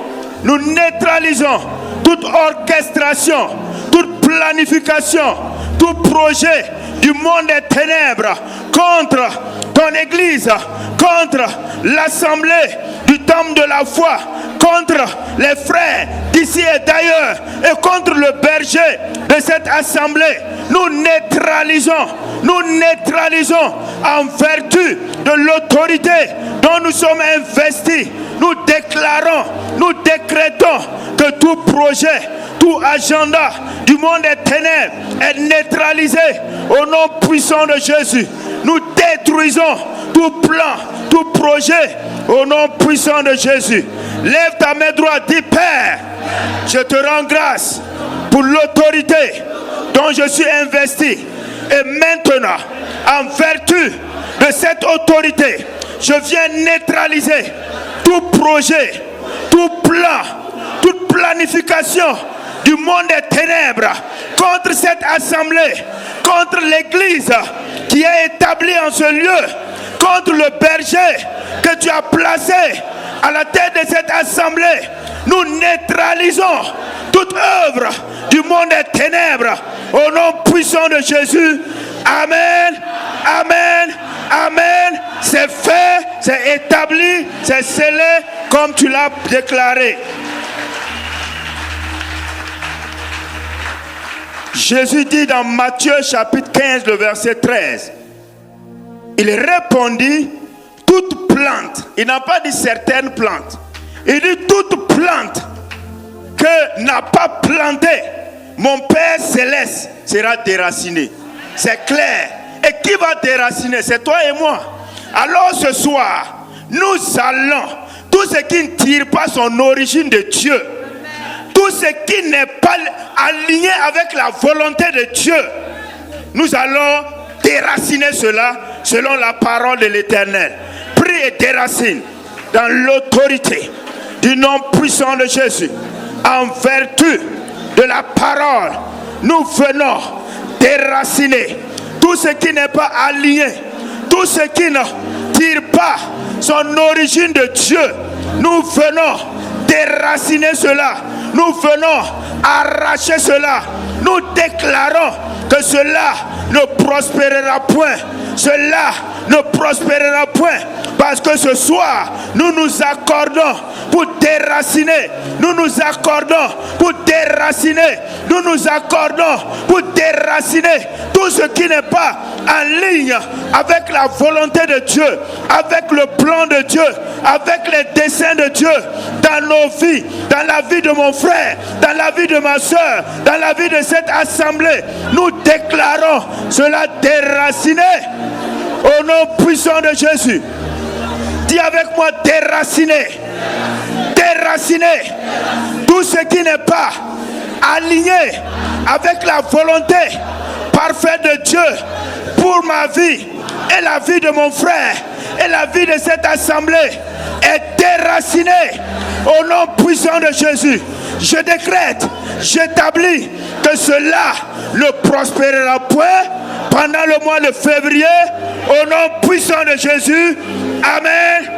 toute orchestration, toute planification, tout projet du monde des ténèbres contre ton église, contre l'assemblée du temple de la foi, contre les frères d'ici et d'ailleurs et contre le berger de cette assemblée. Nous neutralisons en vertu de l'autorité dont nous sommes investis. Nous déclarons, nous décrétons que tout projet, tout agenda du monde des ténèbres est neutralisé au nom puissant de Jésus. Nous détruisons tout plan, tout projet au nom puissant de Jésus. Lève ta main droite, dis Père, je te rends grâce pour l'autorité dont je suis investi. Et maintenant, en vertu de cette autorité, je viens neutraliser tout projet, tout plan, toute planification du monde des ténèbres contre cette assemblée, contre l'église qui est établie en ce lieu, contre le berger que tu as placé à la tête de cette assemblée. Nous neutralisons toute œuvre du monde des ténèbres au nom puissant de Jésus. Amen, amen, amen. C'est fait, c'est établi, c'est scellé comme tu l'as déclaré. Jésus dit dans Matthieu chapitre 15, le verset 13, il répondit, toute plante, il n'a pas dit certaines plantes, il dit toute plante que n'a pas planté mon Père Céleste sera déracinée. C'est clair. Et qui va déraciner? C'est toi et moi. Alors ce soir, nous allons, tout ce qui ne tire pas son origine de Dieu, tout ce qui n'est pas aligné avec la volonté de Dieu, nous allons déraciner cela selon la parole de l'Éternel. Prie et déracine dans l'autorité du nom puissant de Jésus. En vertu de la parole, nous venons déraciner tout ce qui n'est pas aligné, tout ce qui ne tire pas son origine de Dieu. Nous venons déraciner cela. Nous venons arracher cela. Nous déclarons que cela ne prospérera point. Cela ne prospérera point. Parce que ce soir, nous nous accordons pour déraciner. Nous nous accordons pour déraciner. Nous nous accordons pour déraciner tout ce qui n'est pas en ligne avec la volonté de Dieu, avec le plan de Dieu, avec les desseins de Dieu dans nos vies, dans la vie de mon frère, dans la vie de ma soeur, dans la vie de cette assemblée. Nous déclarons cela déraciné au nom puissant de Jésus. Dis avec moi, déraciner. Déraciner tout ce qui n'est pas aligné avec la volonté parfaite de Dieu pour ma vie et la vie de mon frère et la vie de cette assemblée est déraciné au nom puissant de Jésus. Je décrète, j'établis que cela ne prospérera point pendant le mois de février au nom puissant de Jésus. Amen,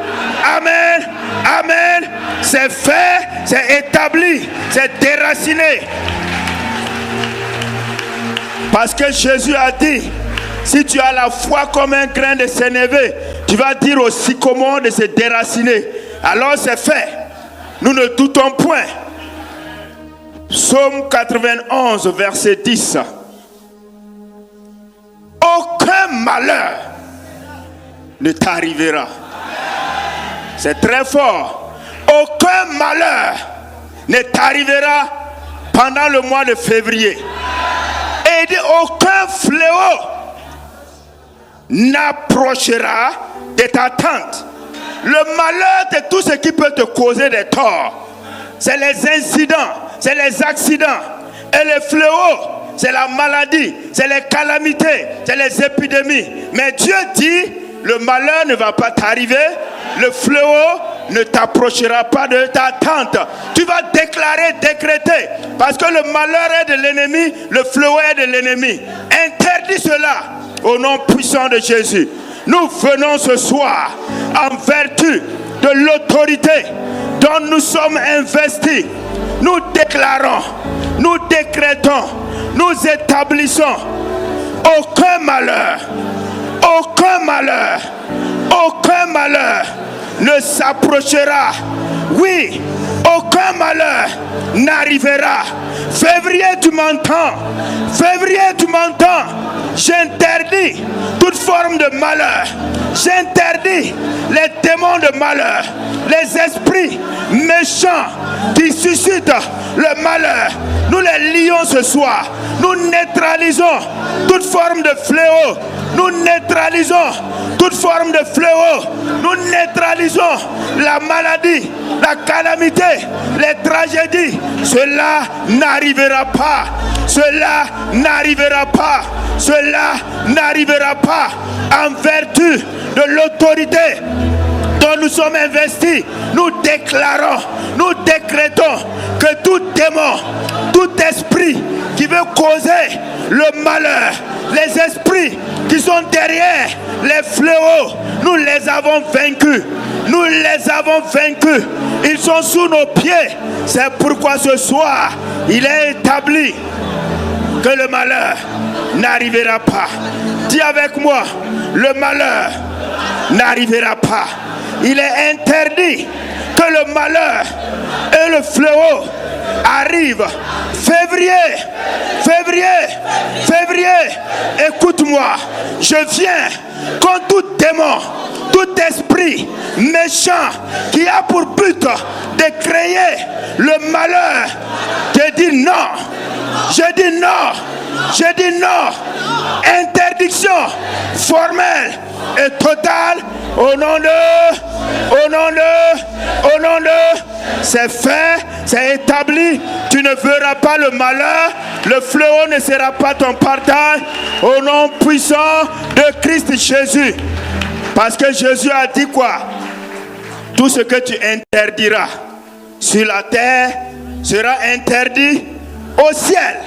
amen, amen. C'est fait, c'est établi, c'est déraciné. Parce que Jésus a dit, si tu as la foi comme un grain de sénévé, tu vas dire au sycomore de se déraciner. Alors c'est fait. Nous ne doutons point. Psaume 91, verset 10. Aucun malheur ne t'arrivera. C'est très fort. Aucun malheur ne t'arrivera pendant le mois de février. Et il dit, aucun fléau n'approchera de ta tente. Le malheur, c'est tout ce qui peut te causer des torts. C'est les incidents, c'est les accidents. Et les fléaux, c'est la maladie, c'est les calamités, c'est les épidémies. Mais Dieu dit, le malheur ne va pas t'arriver, le fléau ne t'approchera pas de ta tente. Tu vas déclarer, décréter, parce que le malheur est de l'ennemi, le fléau est de l'ennemi. Interdis cela au nom puissant de Jésus. Nous venons ce soir en vertu de l'autorité dont nous sommes investis. Nous déclarons, nous décrétons, nous établissons aucun malheur, aucun malheur, aucun malheur ne s'approchera. Oui, aucun malheur n'arrivera. Février, tu m'entends? Février, tu m'entends? J'interdis toute forme de malheur. J'interdis les démons de malheur, les esprits méchants qui suscitent le malheur. Nous les lions ce soir. Nous neutralisons toute forme de fléau. Nous neutralisons toute forme de fléau. Nous neutralisons la maladie, la calamité, les tragédies. Cela n'arrivera pas. Cela n'arrivera pas. Cela n'arrivera pas. En vertu de l'autorité dont nous sommes investis, nous déclarons, nous décrétons que tout démon, tout esprit qui veut causer le malheur, les esprits qui sont derrière les fléaux, nous les avons vaincus. Nous les avons vaincus. Ils sont sous nos pieds. C'est pourquoi ce soir, il est établi que le malheur n'arrivera pas. Dis avec moi, le malheur n'arrivera pas. Il est interdit que le malheur et le fléau arrivent. Février, écoute-moi. Je viens contre tout démon, tout esprit méchant qui a pour but de créer le malheur. Je dis non. Je dis non. Je dis non. Interdiction formelle et totale au nom de, c'est fait, c'est établi. Tu ne verras pas le malheur Le fléau ne sera pas ton partage au nom puissant de Christ Jésus. Parce que Jésus a dit quoi? Tout ce que tu interdiras sur la terre sera interdit au ciel.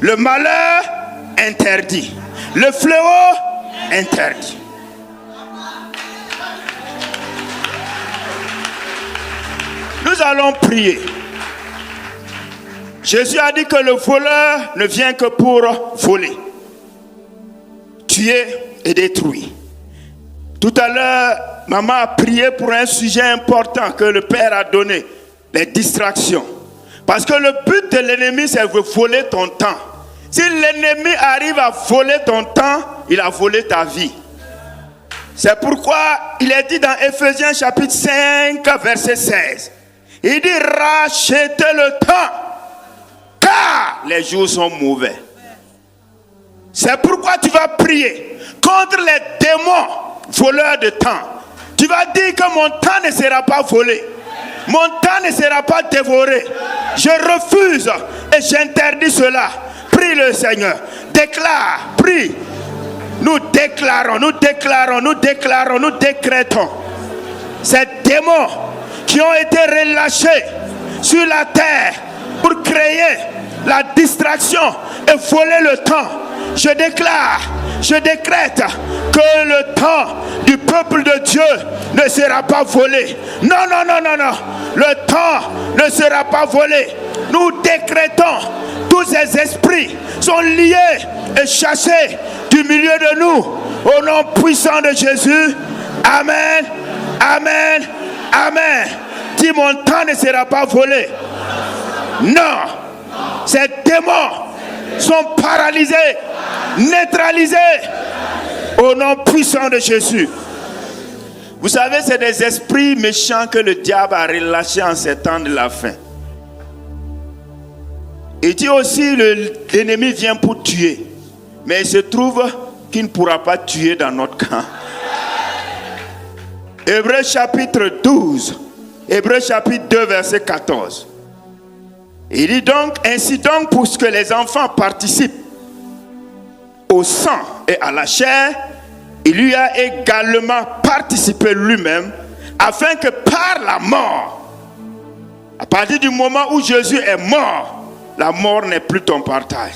Le malheur interdit. Le fléau interdit. Nous allons prier. Jésus a dit que le voleur ne vient que pour voler, tuer et détruire. Tout à l'heure, maman a prié pour un sujet important que le Père a donné, les distractions. Parce que le but de l'ennemi, c'est de voler ton temps. Si l'ennemi arrive à voler ton temps, il a volé ta vie. C'est pourquoi il est dit dans Ephésiens chapitre 5, verset 16. Il dit rachetez le temps, car les jours sont mauvais. C'est pourquoi tu vas prier contre les démons voleurs de temps. Tu vas dire que mon temps ne sera pas volé. Mon temps ne sera pas dévoré. Je refuse et j'interdis cela. Prie le Seigneur. Déclare, prie. Nous déclarons, nous déclarons, nous déclarons, nous décrétons. Ces démons qui ont été relâchés sur la terre pour créer la distraction et voler le temps. Je déclare, je décrète que le temps du peuple de Dieu ne sera pas volé. Non, non, non, non, non. Le temps ne sera pas volé. Nous décrétons, tous ces esprits sont liés et chassés du milieu de nous. Au nom puissant de Jésus. Amen, amen, amen. Dis, mon temps ne sera pas volé. Non. Ces démons sont paralysés, neutralisés au nom puissant de Jésus. Vous savez, c'est des esprits méchants que le diable a relâchés en ces temps de la fin. Il dit aussi l'ennemi vient pour tuer, mais il se trouve qu'il ne pourra pas tuer dans notre camp. Hébreux chapitre 12, Hébreux chapitre 2 verset 14. Il dit donc, ainsi donc, pour que les enfants participent au sang et à la chair, il lui a également participé lui-même, afin que par la mort, à partir du moment où Jésus est mort, la mort n'est plus ton partage.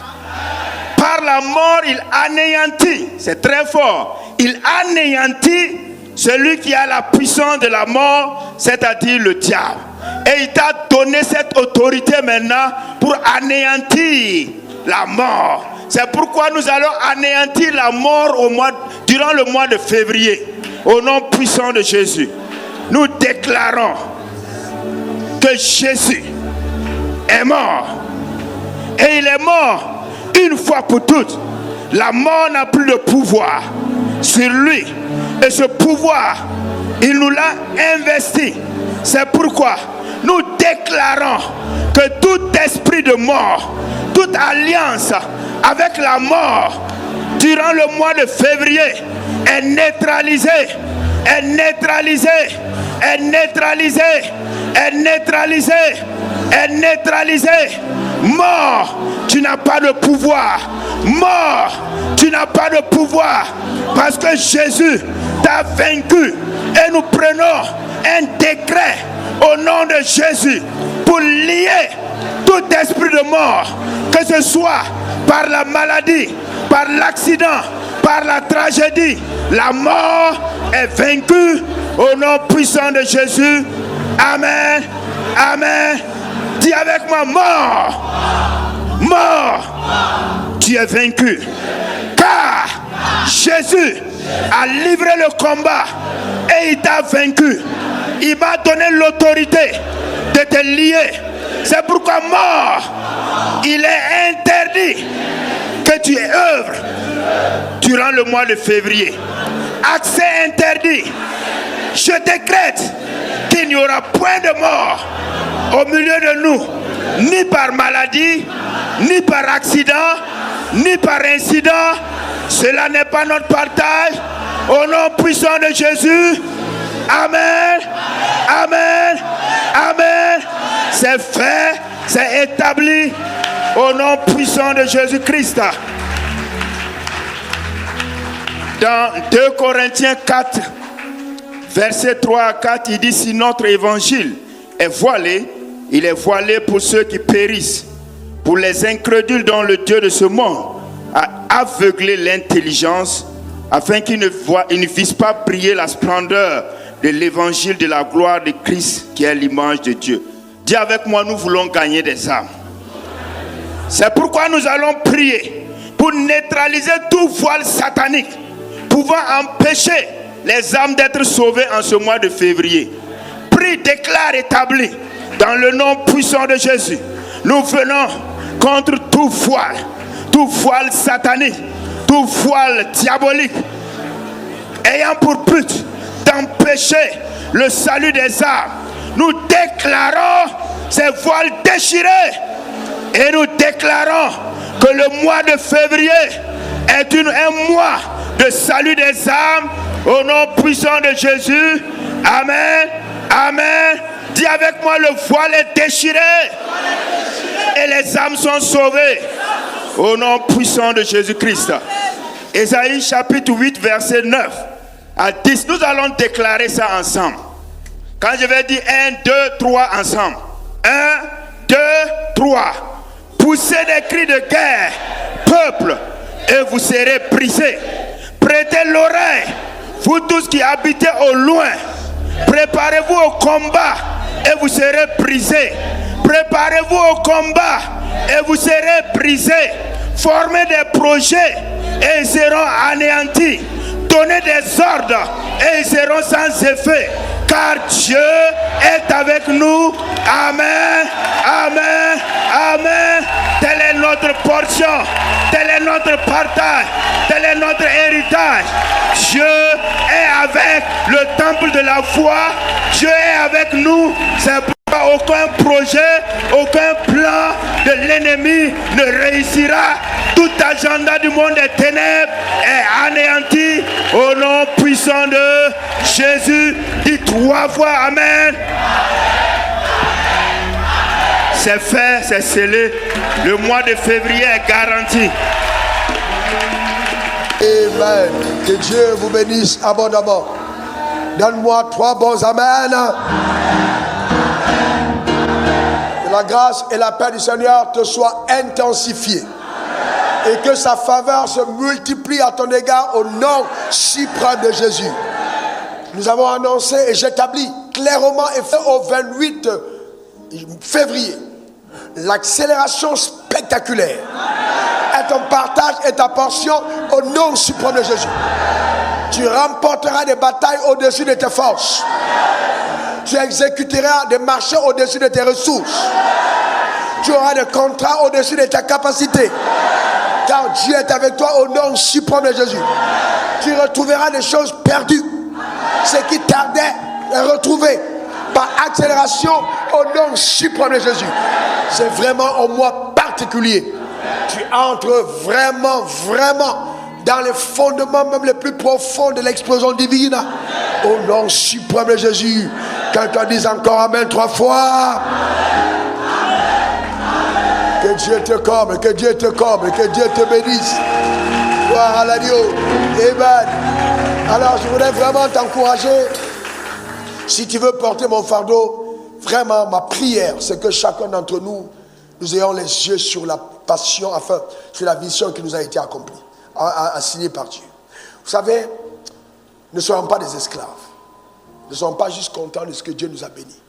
Par la mort, il anéantit, c'est très fort, il anéantit celui qui a la puissance de la mort, c'est-à-dire le diable. Et il t'a donné cette autorité maintenant pour anéantir la mort. C'est pourquoi nous allons anéantir la mort durant le mois de février. Au nom puissant de Jésus. Nous déclarons que Jésus est mort. Et il est mort une fois pour toutes. La mort n'a plus de pouvoir sur lui. Et ce pouvoir, il nous l'a investi. C'est pourquoi nous déclarons que tout esprit de mort, toute alliance avec la mort durant le mois de février est neutralisée, est neutralisée, est neutralisée, est neutralisée, est neutralisée. Mort, tu n'as pas de pouvoir. Mort, tu n'as pas de pouvoir. Parce que Jésus t'a vaincu. Et nous prenons un décret au nom de Jésus pour lier tout esprit de mort, que ce soit par la maladie, par l'accident, par la tragédie. La mort est vaincue au nom puissant de Jésus. Amen. Amen. Dis avec moi, mort. Mort. Tu es vaincu. Car Jésus a livré le combat et il t'a vaincu. Il m'a donné l'autorité de te lier. C'est pourquoi mort, il est interdit que tu œuvres durant le mois de février. Accès interdit. Je décrète qu'il n'y aura point de mort au milieu de nous, ni par maladie, ni par accident, ni par incident. Cela n'est pas notre partage. Au nom puissant de Jésus. Amen. Amen. Amen. C'est fait, c'est établi Au nom puissant de Jésus-Christ. Dans 2 Corinthiens 4, versets 3 à 4, il dit: si notre évangile est voilé, il est voilé pour ceux qui périssent, pour les incrédules dont le Dieu de ce monde a aveuglé l'intelligence, afin qu'ils ne vissent pas briller la splendeur de l'évangile de la gloire de Christ, qui est l'image de Dieu. Dis avec moi, nous voulons gagner des âmes. C'est pourquoi nous allons prier pour neutraliser tout voile satanique pouvant empêcher les âmes d'être sauvées en ce mois de février. Prie, déclare, établis dans le nom puissant de Jésus. Nous venons contre tout voile satanique, tout voile diabolique, ayant pour but d'empêcher le salut des âmes. Nous déclarons ces voiles déchirés et nous déclarons que le mois de février est un mois de salut des âmes au nom puissant de Jésus. Amen. Amen. Dis avec moi, le voile est déchiré et les âmes sont sauvées au nom puissant de Jésus-Christ. Ésaïe chapitre 8 verset 9 à 10. Nous allons déclarer ça ensemble. Quand je vais dire 1, 2, 3 ensemble. 1, 2, 3. Poussez des cris de guerre, peuple, et vous serez brisés. Prêtez l'oreille, vous tous qui habitez au loin. Préparez-vous au combat et vous serez brisés. Préparez-vous au combat et vous serez brisés. Formez des projets et ils seront anéantis. Donnez des ordres et ils seront sans effet. Car Dieu est avec nous. Amen. Amen. Amen. Telle est notre portion. Tel est notre partage. Tel est notre héritage. Dieu est avec le temple de la foi. Dieu est avec nous. C'est pourquoi aucun projet, aucun plan de l'ennemi ne réussira. Tout agenda du monde des ténèbres est anéanti au nom puissant de Jésus. Dis 3 fois Amen. C'est fait, c'est scellé. Le mois de février est garanti. Amen. Que Dieu vous bénisse abondamment. Donne-moi 3 bons Amen. Que la grâce et la paix du Seigneur te soient intensifiées. Et que sa faveur se multiplie à ton égard au nom suprême de Jésus. Nous avons annoncé et j'établis clairement et fait au 28 février l'accélération spectaculaire est ton partage et ta portion au nom suprême de Jésus. Tu remporteras des batailles au-dessus de tes forces. Tu exécuteras des marchés au-dessus de tes ressources. Tu auras des contrats au-dessus de ta capacité. Car Dieu est avec toi au nom suprême de Jésus. Tu retrouveras des choses perdues. Ce qui tardait est retrouvé par accélération au nom suprême de Jésus. C'est vraiment un mois particulier. Tu entres vraiment dans les fondements même les plus profonds de l'explosion divine. Au nom suprême de Jésus. Quelqu'un dise encore Amen 3 fois. Que Dieu te comble, que Dieu te comble, que Dieu te bénisse. Gloire à l'agneau. Amen. Alors je voudrais vraiment t'encourager. Si tu veux porter mon fardeau, vraiment ma prière, c'est que chacun d'entre nous, nous ayons les yeux sur la passion, enfin sur la vision qui nous a été accomplie, assignée par Dieu. Vous savez, ne soyons pas des esclaves. Ne soyons pas juste contents de ce que Dieu nous a bénis.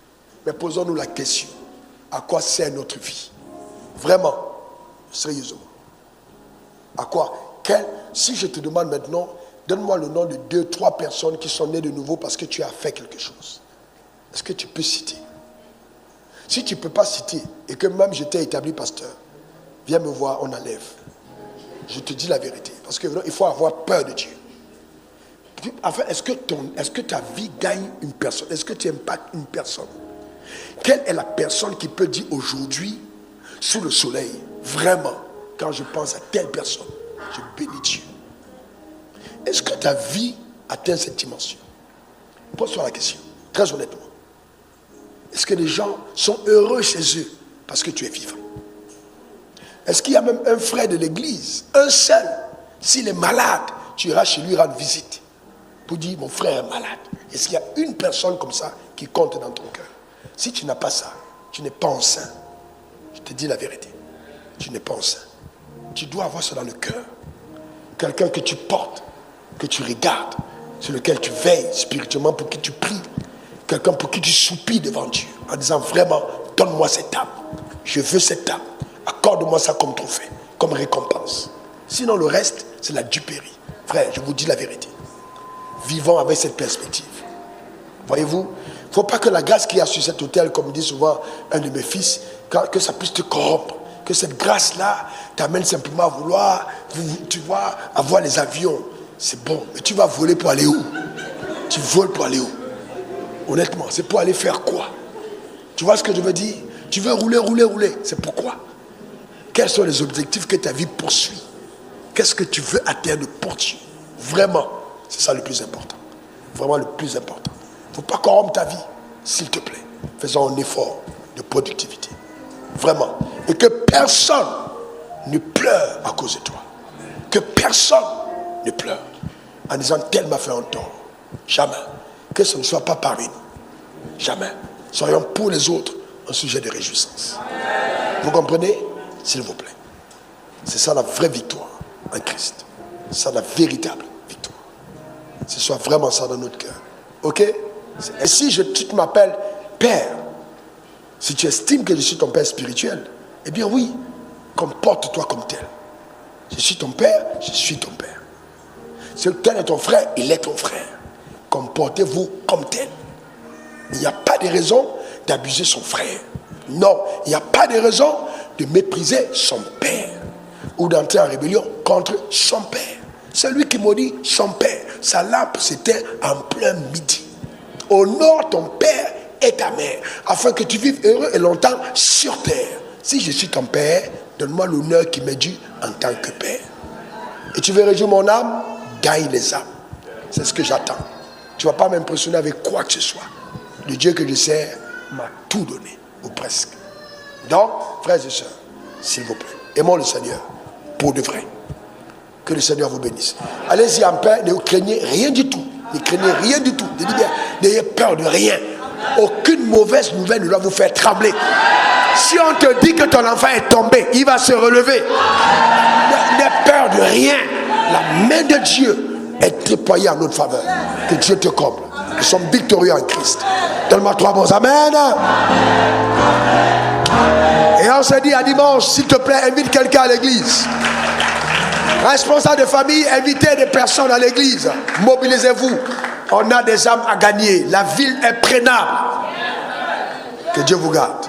Mais posons-nous la question, à quoi sert notre vie? Vraiment, sérieusement. À quoi? Si je te demande maintenant, donne-moi le nom de 2, 3 personnes qui sont nées de nouveau parce que tu as fait quelque chose. Est-ce que tu peux citer? Si tu ne peux pas citer et que même je t'ai établi pasteur, viens me voir, on enlève. Je te dis la vérité. Parce qu'il faut avoir peur de Dieu. Enfin, est-ce que ta vie gagne une personne? Est-ce que tu impactes une personne? Quelle est la personne qui peut dire aujourd'hui, sous le soleil, vraiment, quand je pense à telle personne, je bénis Dieu? Est-ce que ta vie atteint cette dimension? Pose-toi la question, très honnêtement. Est-ce que les gens sont heureux chez eux parce que tu es vivant? Est-ce qu'il y a même un frère de l'église, un seul, s'il est malade, tu iras chez lui rendre visite pour dire mon frère est malade? Est-ce qu'il y a une personne comme ça qui compte dans ton cœur? Si tu n'as pas ça, tu n'es pas enceint. Je te dis la vérité. Tu n'es pas enceint. Tu dois avoir ça dans le cœur. Quelqu'un que tu portes, que tu regardes, sur lequel tu veilles spirituellement, pour qui tu pries. Quelqu'un pour qui tu soupires devant Dieu en disant vraiment, donne-moi cette âme. Je veux cette âme. Accorde-moi ça comme trophée, comme récompense. Sinon le reste, c'est la duperie. Frère, je vous dis la vérité. Vivons avec cette perspective. Voyez-vous, il ne faut pas que la grâce qu'il y a sur cet autel, comme dit souvent un de mes fils, que ça puisse te corrompre. Que cette grâce-là t'amène simplement à vouloir, tu vois, avoir les avions. C'est bon, mais tu vas voler pour aller où? Tu voles pour aller où? Honnêtement, c'est pour aller faire quoi? Tu vois ce que je veux dire? Tu veux rouler. C'est pourquoi? Quels sont les objectifs que ta vie poursuit? Qu'est-ce que tu veux atteindre pour Dieu? Vraiment, c'est ça le plus important. Vraiment le plus important. Il ne faut pas corrompre ta vie, s'il te plaît. Faisons un effort de productivité. Vraiment. Et que personne ne pleure à cause de toi. Que personne ne pleure en disant tel m'a fait un tort. Jamais. Que ce ne soit pas parmi nous. Jamais. Soyons pour les autres un sujet de réjouissance. Vous comprenez? S'il vous plaît. C'est ça la vraie victoire en Christ. C'est ça la véritable victoire. Ce soit vraiment ça dans notre cœur. Ok? Et si tu m'appelles Père, si tu estimes que je suis ton Père spirituel, eh bien oui, comporte-toi comme tel. Je suis ton Père, je suis ton Père. Si tel est ton frère, il est ton frère. Comportez-vous comme tel. Il n'y a pas de raison d'abuser son frère. Non, il n'y a pas de raison de mépriser son père ou d'entrer en rébellion contre son père. Celui qui maudit son père, sa lampe s'éteint en plein midi. Honore ton père et ta mère, afin que tu vives heureux et longtemps sur terre. Si je suis ton père, donne-moi l'honneur qui m'est dû en tant que père. Et tu veux réjouir mon âme, gagne les âmes. C'est ce que j'attends. Tu ne vas pas m'impressionner avec quoi que ce soit. Le Dieu que je sers m'a tout donné, ou presque. Donc, frères et sœurs, s'il vous plaît, aimons le Seigneur pour de vrai. Que le Seigneur vous bénisse. Allez-y en paix, ne craignez rien du tout. Ne craignez rien du tout. N'ayez peur de rien. Aucune mauvaise nouvelle ne doit vous faire trembler. Si on te dit que ton enfant est tombé, il va se relever. N'aie peur de rien. La main de Dieu est déployée en notre faveur. Que Dieu te comble. Nous sommes victorieux en Christ. Donne-moi 3 bons amen. Et on se dit à dimanche, s'il te plaît, invite quelqu'un à l'église. Responsable de famille, invitez des personnes à l'église. Mobilisez-vous. On a des âmes à gagner. La ville est prenable. Que Dieu vous garde.